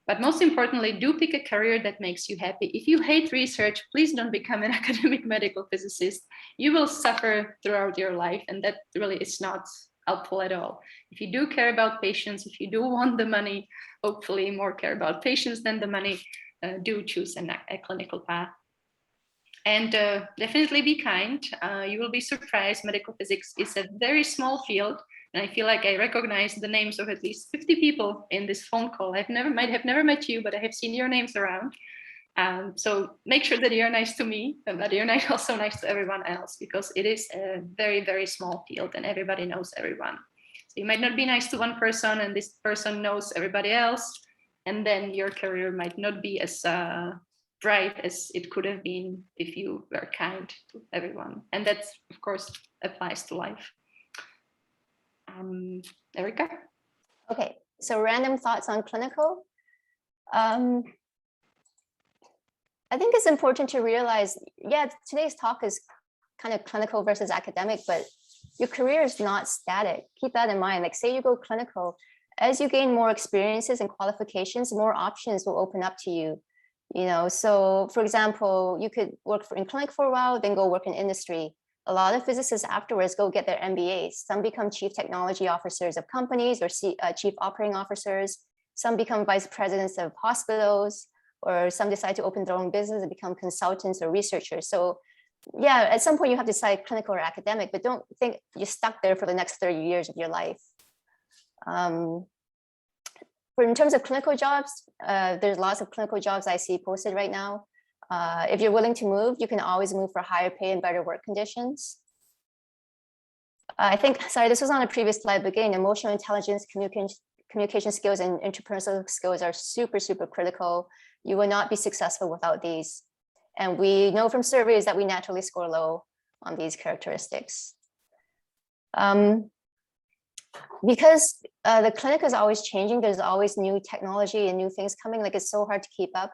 But most importantly, do pick a career that makes you happy. If you hate research, please don't become an academic medical physicist. You will suffer throughout your life, and that really is not helpful at all. If you do care about patients, if you do want the money, hopefully more care about patients than the money, do choose a clinical path. And definitely be kind. You will be surprised. Medical physics is a very small field, and I feel like I recognize the names of at least 50 people in this phone call. Might have never met you, but I have seen your names around. So make sure that you're nice to me, but you're also nice to everyone else, because it is a very, very small field and everybody knows everyone. So you might not be nice to one person and this person knows everybody else, and then your career might not be as bright as it could have been if you were kind to everyone. And that, of course, applies to life. Erika? Okay, so random thoughts on clinical. I think it's important to realize, yeah, today's talk is kind of clinical versus academic, but your career is not static. Keep that in mind. Like, say you go clinical, as you gain more experiences and qualifications, more options will open up to you. You know, so for example, you could work in clinic for a while, then go work in industry. A lot of physicists afterwards go get their MBAs. Some become chief technology officers of companies or chief operating officers. Some become vice presidents of hospitals, or some decide to open their own business and become consultants or researchers. So yeah, at some point you have to decide clinical or academic, but don't think you're stuck there for the next 30 years of your life. In terms of clinical jobs, there's lots of clinical jobs I see posted right now. If you're willing to move, you can always move for higher pay and better work conditions. I think, sorry, this was on a previous slide, but again, emotional intelligence, communication skills, and interpersonal skills are super, super critical. You will not be successful without these. And we know from surveys that we naturally score low on these characteristics. Because the clinic is always changing, there's always new technology and new things coming, like it's so hard to keep up.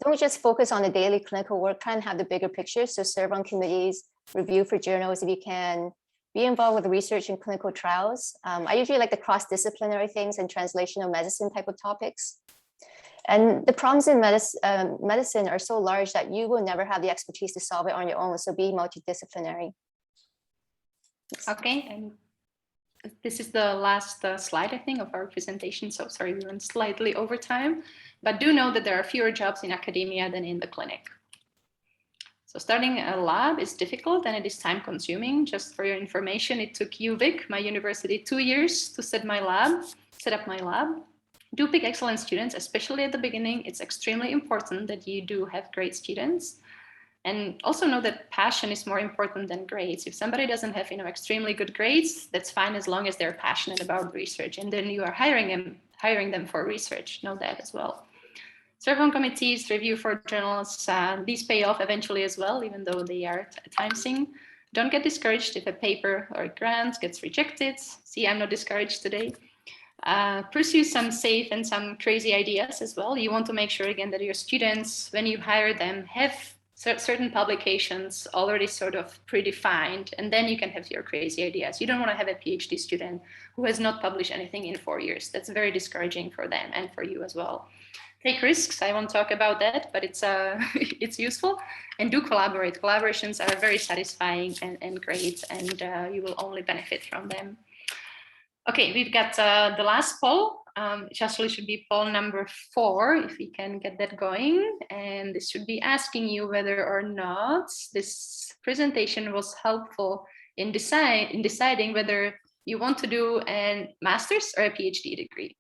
Don't just focus on the daily clinical work, try and have the bigger picture. So serve on committees, review for journals if you can, be involved with research and clinical trials. I usually like the cross-disciplinary things and translational medicine type of topics. And the problems in medicine are so large that you will never have the expertise to solve it on your own. So be multidisciplinary. Okay, and this is the last slide, I think, of our presentation. So sorry, we went slightly over time, but do know that there are fewer jobs in academia than in the clinic. So starting a lab is difficult and it is time consuming. Just for your information, it took UVic, my university, 2 years to set up my lab. Do pick excellent students, especially at the beginning. It's extremely important that you do have great students. And also know that passion is more important than grades. If somebody doesn't have, extremely good grades, that's fine as long as they're passionate about research. And then you are hiring them for research. Know that as well. Serve on committees, review for journals. These pay off eventually as well, even though they are time-sing. Don't get discouraged if a paper or a grant gets rejected. See, I'm not discouraged today. Pursue some safe and some crazy ideas as well. You want to make sure, again, that your students, when you hire them, have certain publications already sort of predefined, and then you can have your crazy ideas. You don't want to have a PhD student who has not published anything in 4 years. That's very discouraging for them and for you as well. Take risks. I won't talk about that, but it's it's useful. And do collaborate. Collaborations are very satisfying and great, and you will only benefit from them. Okay, we've got the last poll. It actually should be poll number 4, if we can get that going. And this should be asking you whether or not this presentation was helpful in deciding whether you want to do a master's or a PhD degree.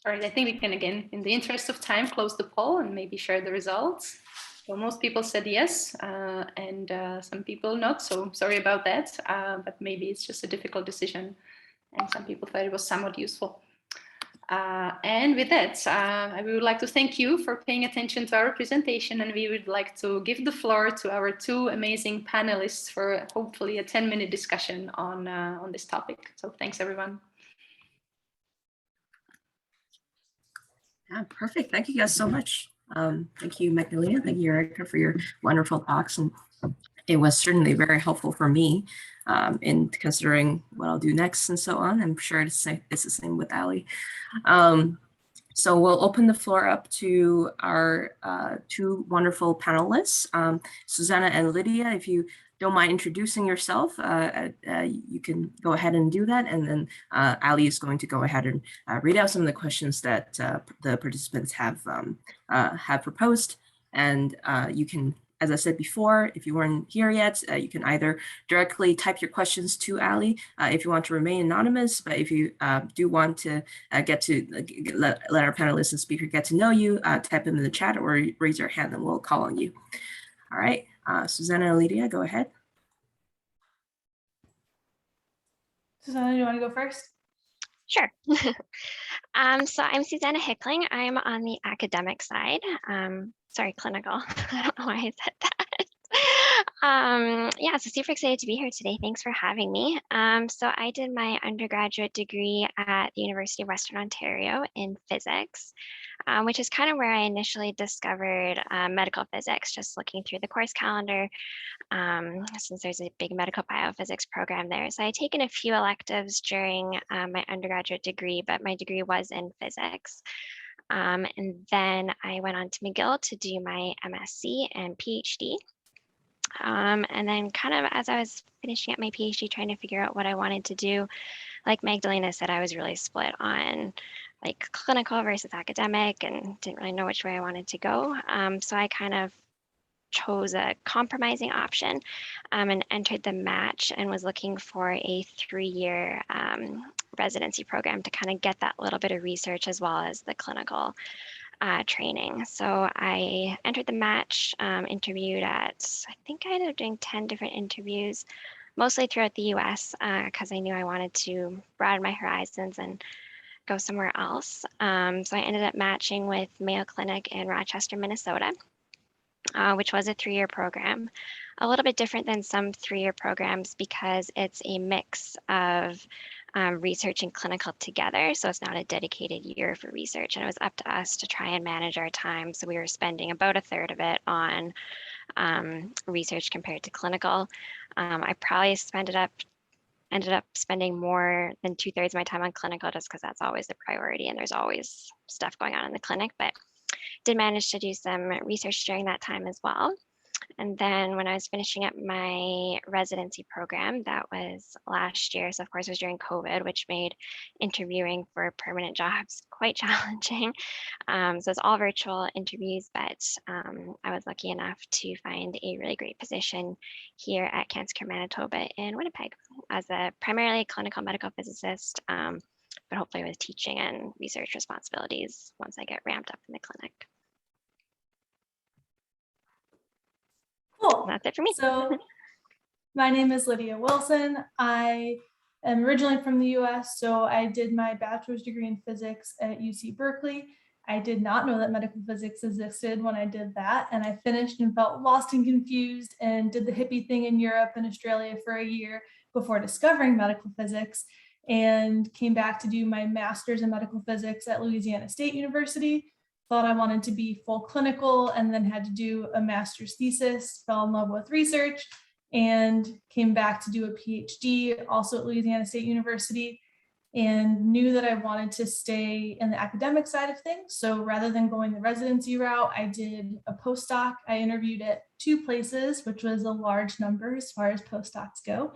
All right, I think we can, again, in the interest of time, close the poll and maybe share the results. So most people said yes, and some people not. So sorry about that, but maybe it's just a difficult decision. And some people thought it was somewhat useful. And with that, we would like to thank you for paying attention to our presentation, and we would like to give the floor to our 2 amazing panelists for hopefully a 10-minute discussion on this topic. So thanks, everyone. Yeah, perfect. Thank you guys so much. Thank you, Magdalena. Thank you, Erika, for your wonderful talks. And it was certainly very helpful for me in considering what I'll do next and so on. I'm sure it's the same with Ali. So we'll open the floor up to our 2 wonderful panelists, Susannah and Lydia. If you don't mind introducing yourself, you can go ahead and do that. And then Ali is going to go ahead and read out some of the questions that the participants have proposed. And you can, as I said before, if you weren't here yet, you can either directly type your questions to Ali if you want to remain anonymous. But if you do want to let our panelists and speaker get to know you, type them in the chat or raise your hand and we'll call on you. All right, Susannah and Lydia, go ahead. Susannah, do you want to go first? Sure. So I'm Susannah Hickling. I'm on the academic side. Sorry, clinical. I don't know why I said that. Yeah, so super excited to be here today. Thanks for having me. So I did my undergraduate degree at the University of Western Ontario in physics, which is kind of where I initially discovered medical physics, just looking through the course calendar, since there's a big medical biophysics program there. So I had taken a few electives during my undergraduate degree, but my degree was in physics. And then I went on to McGill to do my MSc and PhD. And then kind of as I was finishing up my PhD, trying to figure out what I wanted to do, like Magdalena said, I was really split on like clinical versus academic, and didn't really know which way I wanted to go. So I kind of chose a compromising option and entered the match and was looking for a 3-year residency program to kind of get that little bit of research as well as the clinical training. So I entered the match, interviewed at, I think I ended up doing 10 different interviews, mostly throughout the US because I knew I wanted to broaden my horizons and go somewhere else. So I ended up matching with Mayo Clinic in Rochester, Minnesota, which was a 3-year program. A little bit different than some 3-year programs because it's a mix of research and clinical together. So it's not a dedicated year for research. And it was up to us to try and manage our time. So we were spending about a third of it on research compared to clinical. I probably ended up spending more than 2/3 of my time on clinical just because that's always the priority and there's always stuff going on in the clinic, but did manage to do some research during that time as well. And then when I was finishing up my residency program, that was last year. So of course it was during COVID, which made interviewing for permanent jobs quite challenging. So it's all virtual interviews, but I was lucky enough to find a really great position here at CancerCare Manitoba in Winnipeg as a primarily clinical medical physicist, but hopefully with teaching and research responsibilities once I get ramped up in the clinic. Cool. That's it for me. So my name is Lydia Wilson. I am originally from the US, so I did my bachelor's degree in physics at UC Berkeley. I did not know that medical physics existed when I did that, and I finished and felt lost and confused and did the hippie thing in Europe and Australia for a year before discovering medical physics, and came back to do my master's in medical physics at Louisiana State University. Thought I wanted to be full clinical and then had to do a master's thesis, fell in love with research, and came back to do a PhD also at Louisiana State University, and knew that I wanted to stay in the academic side of things. So rather than going the residency route, I did a postdoc. I interviewed at 2 places, which was a large number as far as postdocs go,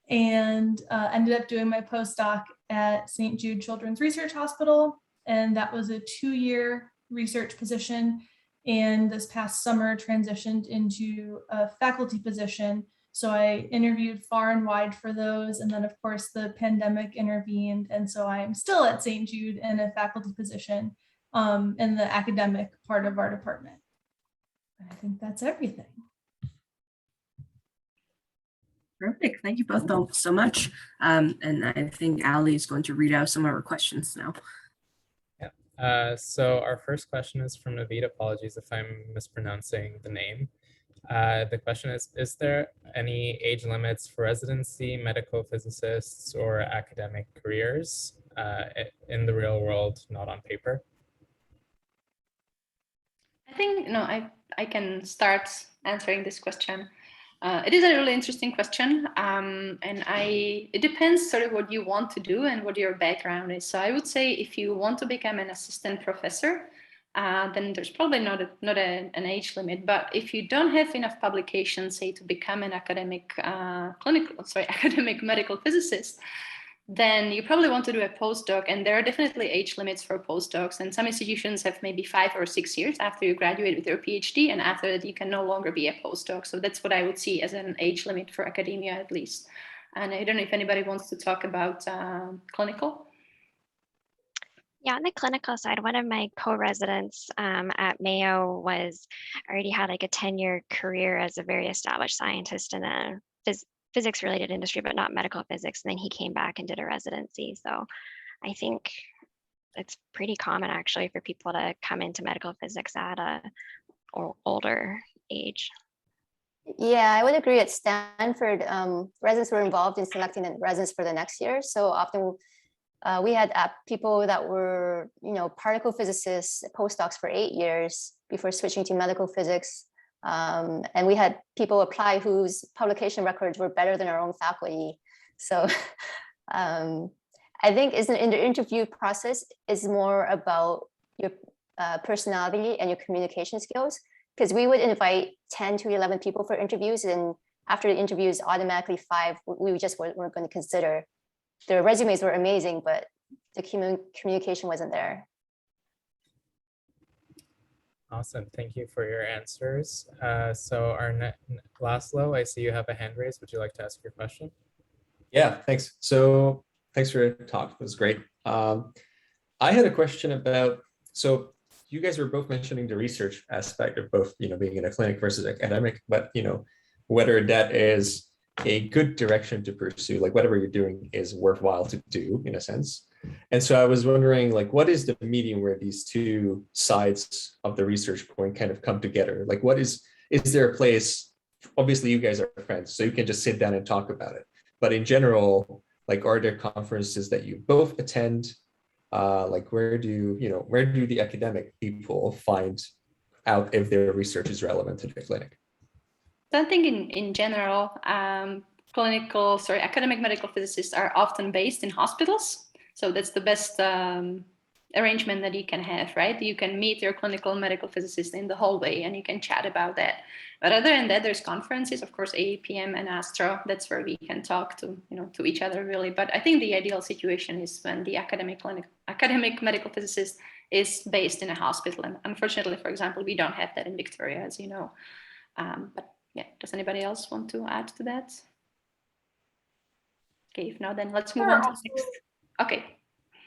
and ended up doing my postdoc at St. Jude Children's Research Hospital. And that was a 2-year research position, and this past summer transitioned into a faculty position. So I interviewed far and wide for those, and then of course the pandemic intervened, and so I am still at St. Jude in a faculty position in the academic part of our department. I think that's everything. Perfect. Thank you both so much. And I think Ali is going to read out some of our questions now. So our first question is from Naveed. Apologies if I'm mispronouncing the name. The question is there any age limits for residency, medical physicists, or academic careers in the real world, not on paper? I think, no, I can start answering this question. It is a really interesting question, and it depends sort of what you want to do and what your background is. So I would say if you want to become an assistant professor, then there's probably not an age limit. But if you don't have enough publications, say, to become an academic academic medical physicist, then you probably want to do a postdoc, and there are definitely age limits for postdocs, and some institutions have maybe 5 or 6 years after you graduate with your PhD, and after that you can no longer be a postdoc. So that's what I would see as an age limit for academia, at least. And I don't know if anybody wants to talk about clinical. Yeah, on the clinical side, one of my co-residents at Mayo already had like a 10-year career as a very established scientist in a physics related industry, but not medical physics. And then he came back and did a residency. So I think it's pretty common actually for people to come into medical physics at a older age. Yeah, I would agree. At Stanford, residents were involved in selecting the residents for the next year. So often we had people that were, particle physicists, postdocs for 8 years before switching to medical physics. And we had people apply whose publication records were better than our own faculty. So I think in the interview process is more about your personality and your communication skills, because we would invite 10 to 11 people for interviews, and after the interviews, automatically 5 we just weren't going to consider. Their resumes were amazing, but the communication wasn't there. Awesome. Thank you for your answers. So our Laszlo, I see you have a hand raised. Would you like to ask your question? Yeah, thanks. So thanks for your talk. It was great. I had a question about, so you guys were both mentioning the research aspect of both, being in a clinic versus academic, but, whether that is a good direction to pursue, like whatever you're doing is worthwhile to do in a sense. And so I was wondering, like, what is the medium where these two sides of the research point kind of come together? Like, is there a place, obviously you guys are friends, so you can just sit down and talk about it. But in general, like, are there conferences that you both attend? Like, where do the academic people find out if their research is relevant to the clinic? So I think in general, academic medical physicists are often based in hospitals. So that's the best arrangement that you can have, right? You can meet your clinical medical physicist in the hallway and you can chat about that. But other than that, there's conferences, of course, AAPM and Astro. That's where we can talk to each other really. But I think the ideal situation is when the academic medical physicist is based in a hospital. And unfortunately, for example, we don't have that in Victoria, as you know. But yeah, does anybody else want to add to that? Okay, if not, then let's move on to the next. Okay.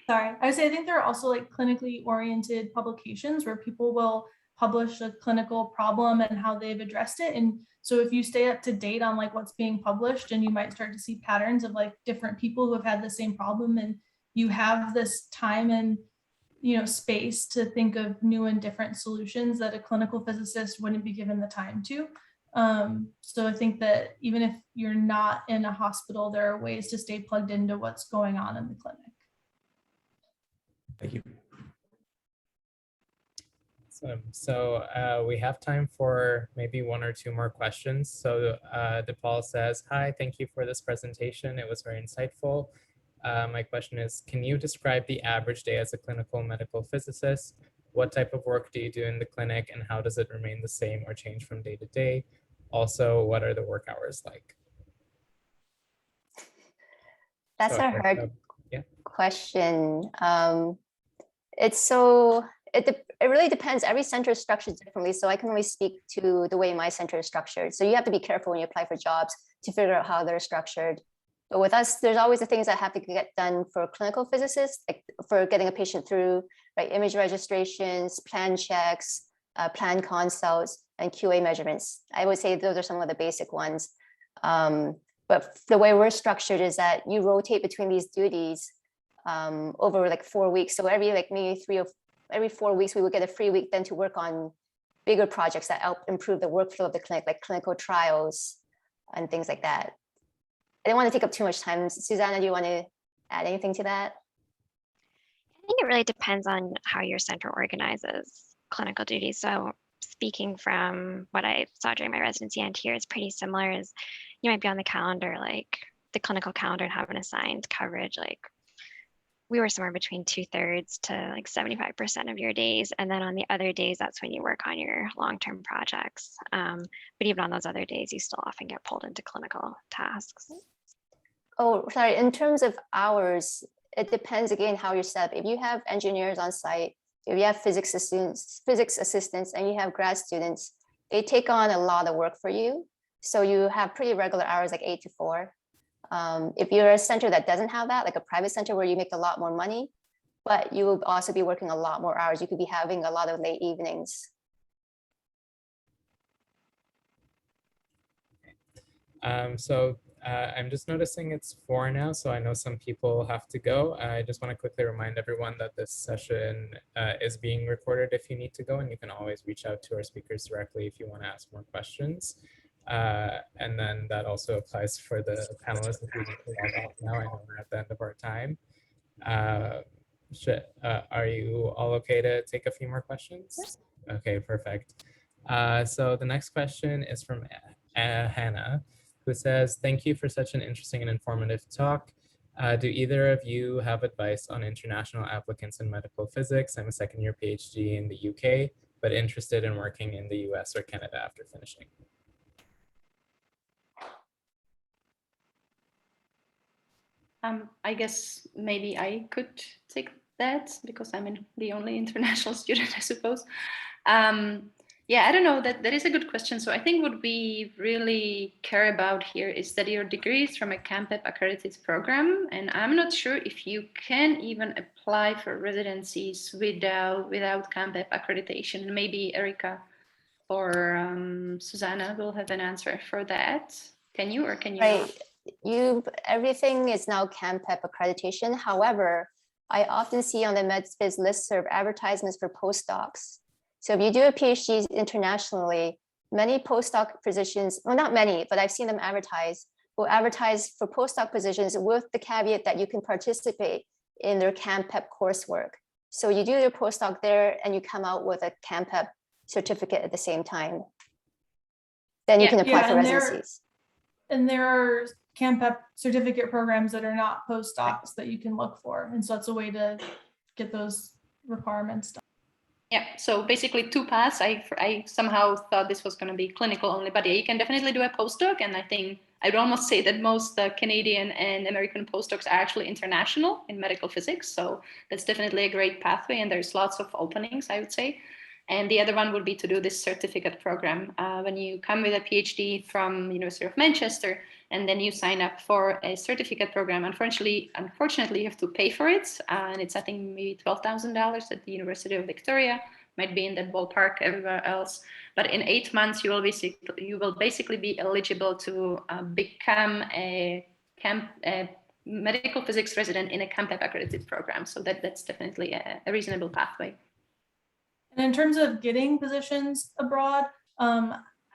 Sorry, I think there are also like clinically oriented publications where people will publish a clinical problem and how they've addressed it. And so if you stay up to date on like what's being published, and you might start to see patterns of like different people who have had the same problem, and you have this time and space to think of new and different solutions that a clinical physicist wouldn't be given the time to. So I think that even if you're not in a hospital, there are ways to stay plugged into what's going on in the clinic. Thank you. Awesome. So we have time for maybe one or two more questions. So DePaul says, hi, thank you for this presentation. It was very insightful. My question is, can you describe the average day as a clinical medical physicist? What type of work do you do in the clinic, and how does it remain the same or change from day to day? Also, what are the work hours like? That's a hard question. It really depends. Every center is structured differently, so I can only speak to the way my center is structured. So you have to be careful when you apply for jobs to figure out how they're structured. But with us, there's always the things that have to get done for clinical physicists, like for getting a patient through, right? Image registrations, plan checks, plan consults, and QA measurements. I would say those are some of the basic ones. But the way we're structured is that you rotate between these duties over like 4 weeks. So every 4 weeks, we would get a free week then to work on bigger projects that help improve the workflow of the clinic, like clinical trials and things like that. I didn't want to take up too much time. Susannah, do you want to add anything to that? I think it really depends on how your center organizes clinical duties. So speaking from what I saw during my residency and here, it's pretty similar. As you might be on the calendar, like the clinical calendar, and have an assigned coverage. Like we were somewhere between 2/3 to like 75% of your days. And then on the other days, that's when you work on your long-term projects. But even on those other days, you still often get pulled into clinical tasks. Oh, sorry. In terms of hours, it depends again how you're set up. If you have engineers on site, if you have physics assistants, and you have grad students, they take on a lot of work for you. So you have pretty regular hours, like 8 to 4. If you're a center that doesn't have that, like a private center where you make a lot more money, but you will also be working a lot more hours. You could be having a lot of late evenings. I'm just noticing it's 4 now, so I know some people have to go. I just want to quickly remind everyone that this session is being recorded if you need to go, and you can always reach out to our speakers directly if you want to ask more questions. And then that also applies for the panelists if you need to log off now. I know we're at the end of our time. Are you all okay to take a few more questions? Okay, perfect. So the next question is from Hannah, who says, thank you for such an interesting and informative talk. Do either of you have advice on international applicants in medical physics? I'm a second-year PhD in the UK, but interested in working in the US or Canada after finishing. I guess maybe I could take that because I'm the only international student, I suppose. Yeah, I don't know, that is a good question. So I think what we really care about here is that your degree is from a CAMPEP accredited program. And I'm not sure if you can even apply for residencies without CAMPEP accreditation. Maybe Erika or Susannah will have an answer for that. Can you or can you not? Right. Everything is now CAMPEP accreditation. However, I often see on the MedPhys listserv advertisements for postdocs. So if you do a PhD internationally, many postdoc positions, well, not many, but I've seen them will advertise for postdoc positions with the caveat that you can participate in their CAMPEP coursework. So you do your postdoc there and you come out with a CAMPEP certificate at the same time. Then you can apply for residencies. And there are CAMPEP certificate programs that are not postdocs that you can look for. And so that's a way to get those requirements done. Yeah, so basically 2 paths. I somehow thought this was going to be clinical only, but yeah, you can definitely do a postdoc. And I think I'd almost say that most Canadian and American postdocs are actually international in medical physics. So that's definitely a great pathway. And there's lots of openings, I would say. And the other one would be to do this certificate program. When you come with a PhD from University of Manchester, and then you sign up for a certificate program, unfortunately, you have to pay for it. And it's, I think, maybe $12,000 at the University of Victoria, might be in that ballpark everywhere else. But in 8 months, you will basically be eligible to become a medical physics resident in a CAMPEP accredited program. So that's definitely a reasonable pathway. And in terms of getting positions abroad,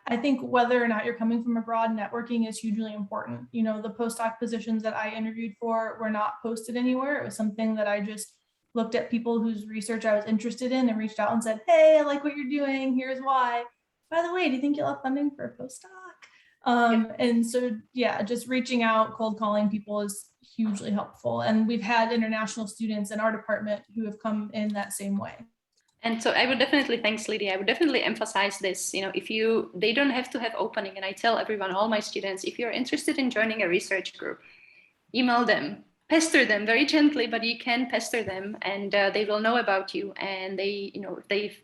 I think whether or not you're coming from abroad, networking is hugely important. You know, the postdoc positions that I interviewed for were not posted anywhere. It was something that I just looked at people whose research I was interested in and reached out and said, hey, I like what you're doing. Here's why. By the way, do you think you'll have funding for a postdoc? And so, yeah, just reaching out, cold calling people is hugely helpful. And we've had international students in our department who have come in that same way. And so I would definitely, thanks Lydia, I would definitely emphasize this, they don't have to have opening. And I tell everyone, all my students, if you're interested in joining a research group, email them, pester them very gently, but you can pester them and they will know about you. And they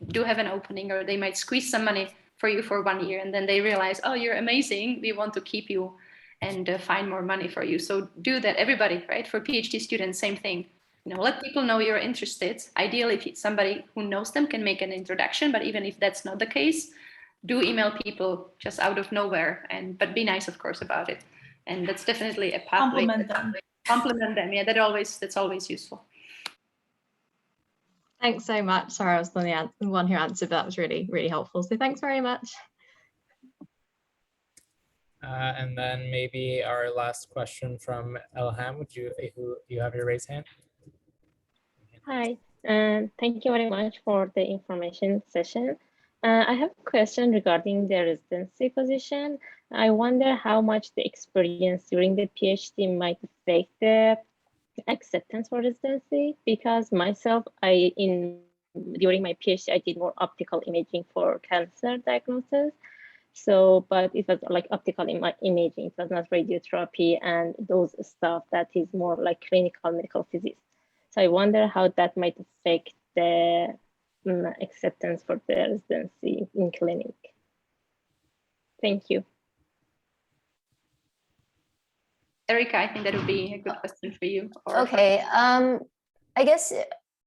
do have an opening, or they might squeeze some money for you for 1 year. And then they realize, oh, you're amazing. We want to keep you and find more money for you. So do that, everybody, right? For PhD students, same thing. Let people know you're interested. Ideally, if it's somebody who knows them can make an introduction, but even if that's not the case, do email people just out of nowhere, but be nice, of course, about it. And that's definitely a pathway. Compliment them. Yeah, that's always useful. Thanks so much. Sorry, I was the one who answered, but that was really, really helpful. So thanks very much. And then maybe our last question from Elham. Would you have your raised hand? Hi, thank you very much for the information session. I have a question regarding the residency position. I wonder how much the experience during the PhD might affect the acceptance for residency, because myself, during my PhD, I did more optical imaging for cancer diagnosis. So, but it was like optical imaging, it was not radiotherapy and those stuff that is more like clinical medical physics. So I wonder how that might affect the acceptance for the residency in clinic. Thank you. Erika, I think that would be a good question for you. Okay, I guess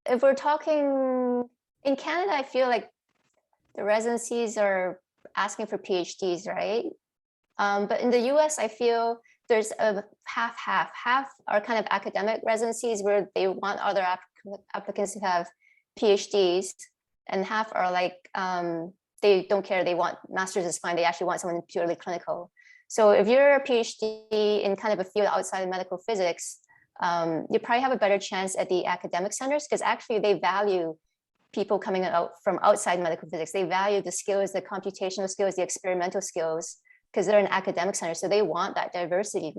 if we're talking in Canada, I feel like the residencies are asking for PhDs, right? But in the US, I feel there's a half. Half are kind of academic residencies where they want other applicants to have PhDs, and half are like, they don't care, they want master's is fine, they actually want someone purely clinical. So if you're a PhD in kind of a field outside of medical physics, you probably have a better chance at the academic centers, because actually they value people coming out from outside medical physics. They value the skills, the computational skills, the experimental skills, because they're an academic center. So they want that diversity.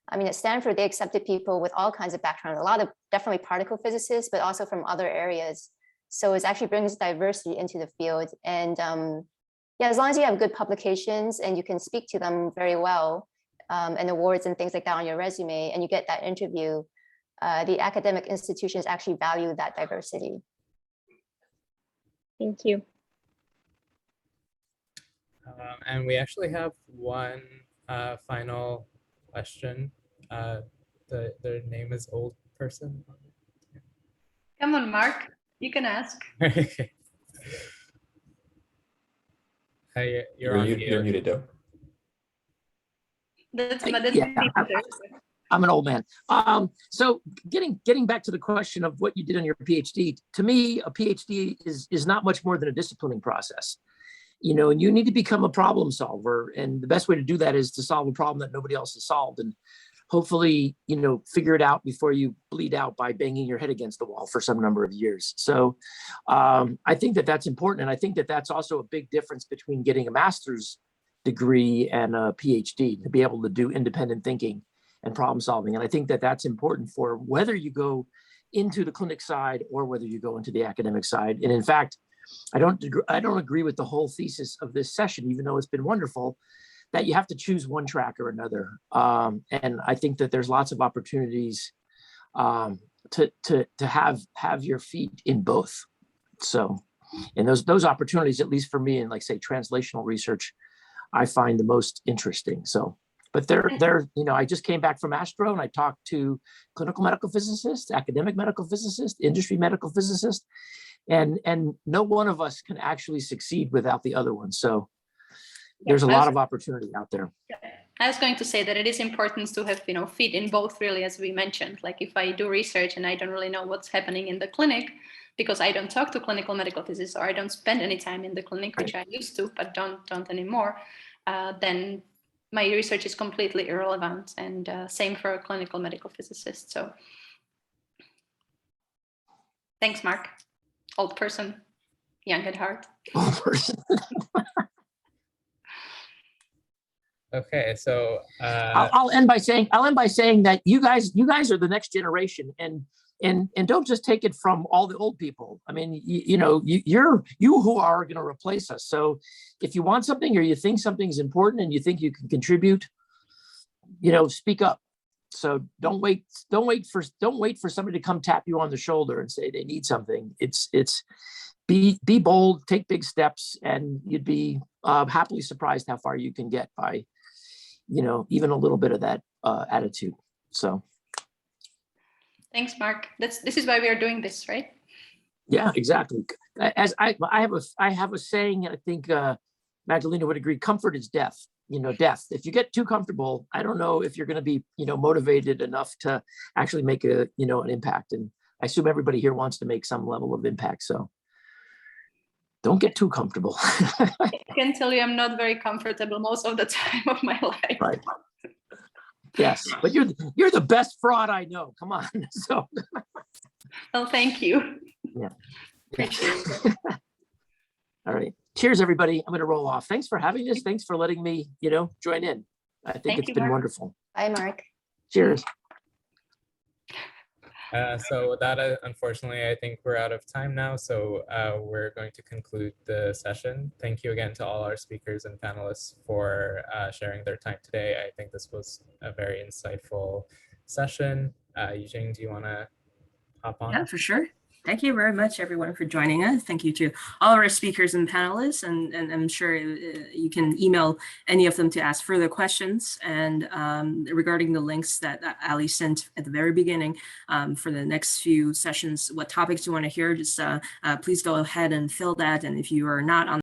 I mean, at Stanford, they accepted people with all kinds of backgrounds, a lot of definitely particle physicists, but also from other areas. So it actually brings diversity into the field. And yeah, as long as you have good publications and you can speak to them very well, and awards and things like that on your resume, and you get that interview, the academic institutions actually value that diversity. Thank you. And we actually have one final question. Their name is Old Person. Come on, Mark, you can ask. Okay. Hey, you're on mute. You're muted, though. I'm an old man. So getting back to the question of what you did on your PhD, to me, a PhD is not much more than a disciplining process. You know, and you need to become a problem solver. And the best way to do that is to solve a problem that nobody else has solved. And hopefully, you know, figure it out before you bleed out by banging your head against the wall for some number of years. So I think that that's important. And I think that that's also a big difference between getting a master's degree and a PhD, to be able to do independent thinking and problem solving. And I think that that's important for whether you go into the clinic side or whether you go into the academic side. And in fact, I don't agree with the whole thesis of this session, even though it's been wonderful, that you have to choose one track or another. And I think that there's lots of opportunities to have your feet in both. So, and those opportunities, at least for me, in like say translational research, I find the most interesting. So, but they're you know, I just came back from Astro and I talked to clinical medical physicists, academic medical physicists, industry medical physicists, and no one of us can actually succeed without the other one. So there's a lot of opportunity out there. I was going to say that it is important to have, you know, feet in both, really, as we mentioned. Like if I do research and I don't really know what's happening in the clinic because I don't talk to clinical medical physicists, or I don't spend any time in the clinic, which I used to, but don't anymore, then my research is completely irrelevant. And same for a clinical medical physicist. So thanks, Mark. Old person, young at heart. Old person. Okay, so I'll end by saying that you guys are the next generation, and don't just take it from all the old people. I mean, you know, you who are going to replace us. So if you want something or you think something is important and you think you can contribute, you know, speak up. So don't wait for somebody to come tap you on the shoulder and say they need something. It's be bold, take big steps, and you'd be happily surprised how far you can get by, you know, even a little bit of that attitude. So thanks, Mark. This is why we are doing this, right? Yeah, exactly. As I have a saying, and I think Magdalena would agree, comfort is death. You know, death. If you get too comfortable, I don't know if you're going to be, you know, motivated enough to actually make an impact. And I assume everybody here wants to make some level of impact. So don't get too comfortable. I can tell you I'm not very comfortable most of the time of my life. Right. Yes, but you're the best fraud I know. Come on. So. Well, thank you. Yeah. Appreciate it. All right. Cheers, everybody. I'm going to roll off. Thanks for having this. Thanks for letting me, you know, join in. I think it's been wonderful. Bye, Mark. Cheers. So with that, unfortunately, I think we're out of time now. So we're going to conclude the session. Thank you again to all our speakers and panelists for sharing their time today. I think this was a very insightful session. Yujing, do you want to hop on? Yeah, for sure. Thank you very much, everyone, for joining us. Thank you to all of our speakers and panelists, and I'm sure you can email any of them to ask further questions. And regarding the links that Ali sent at the very beginning for the next few sessions, what topics you want to hear, just please go ahead and fill that. And if you are not on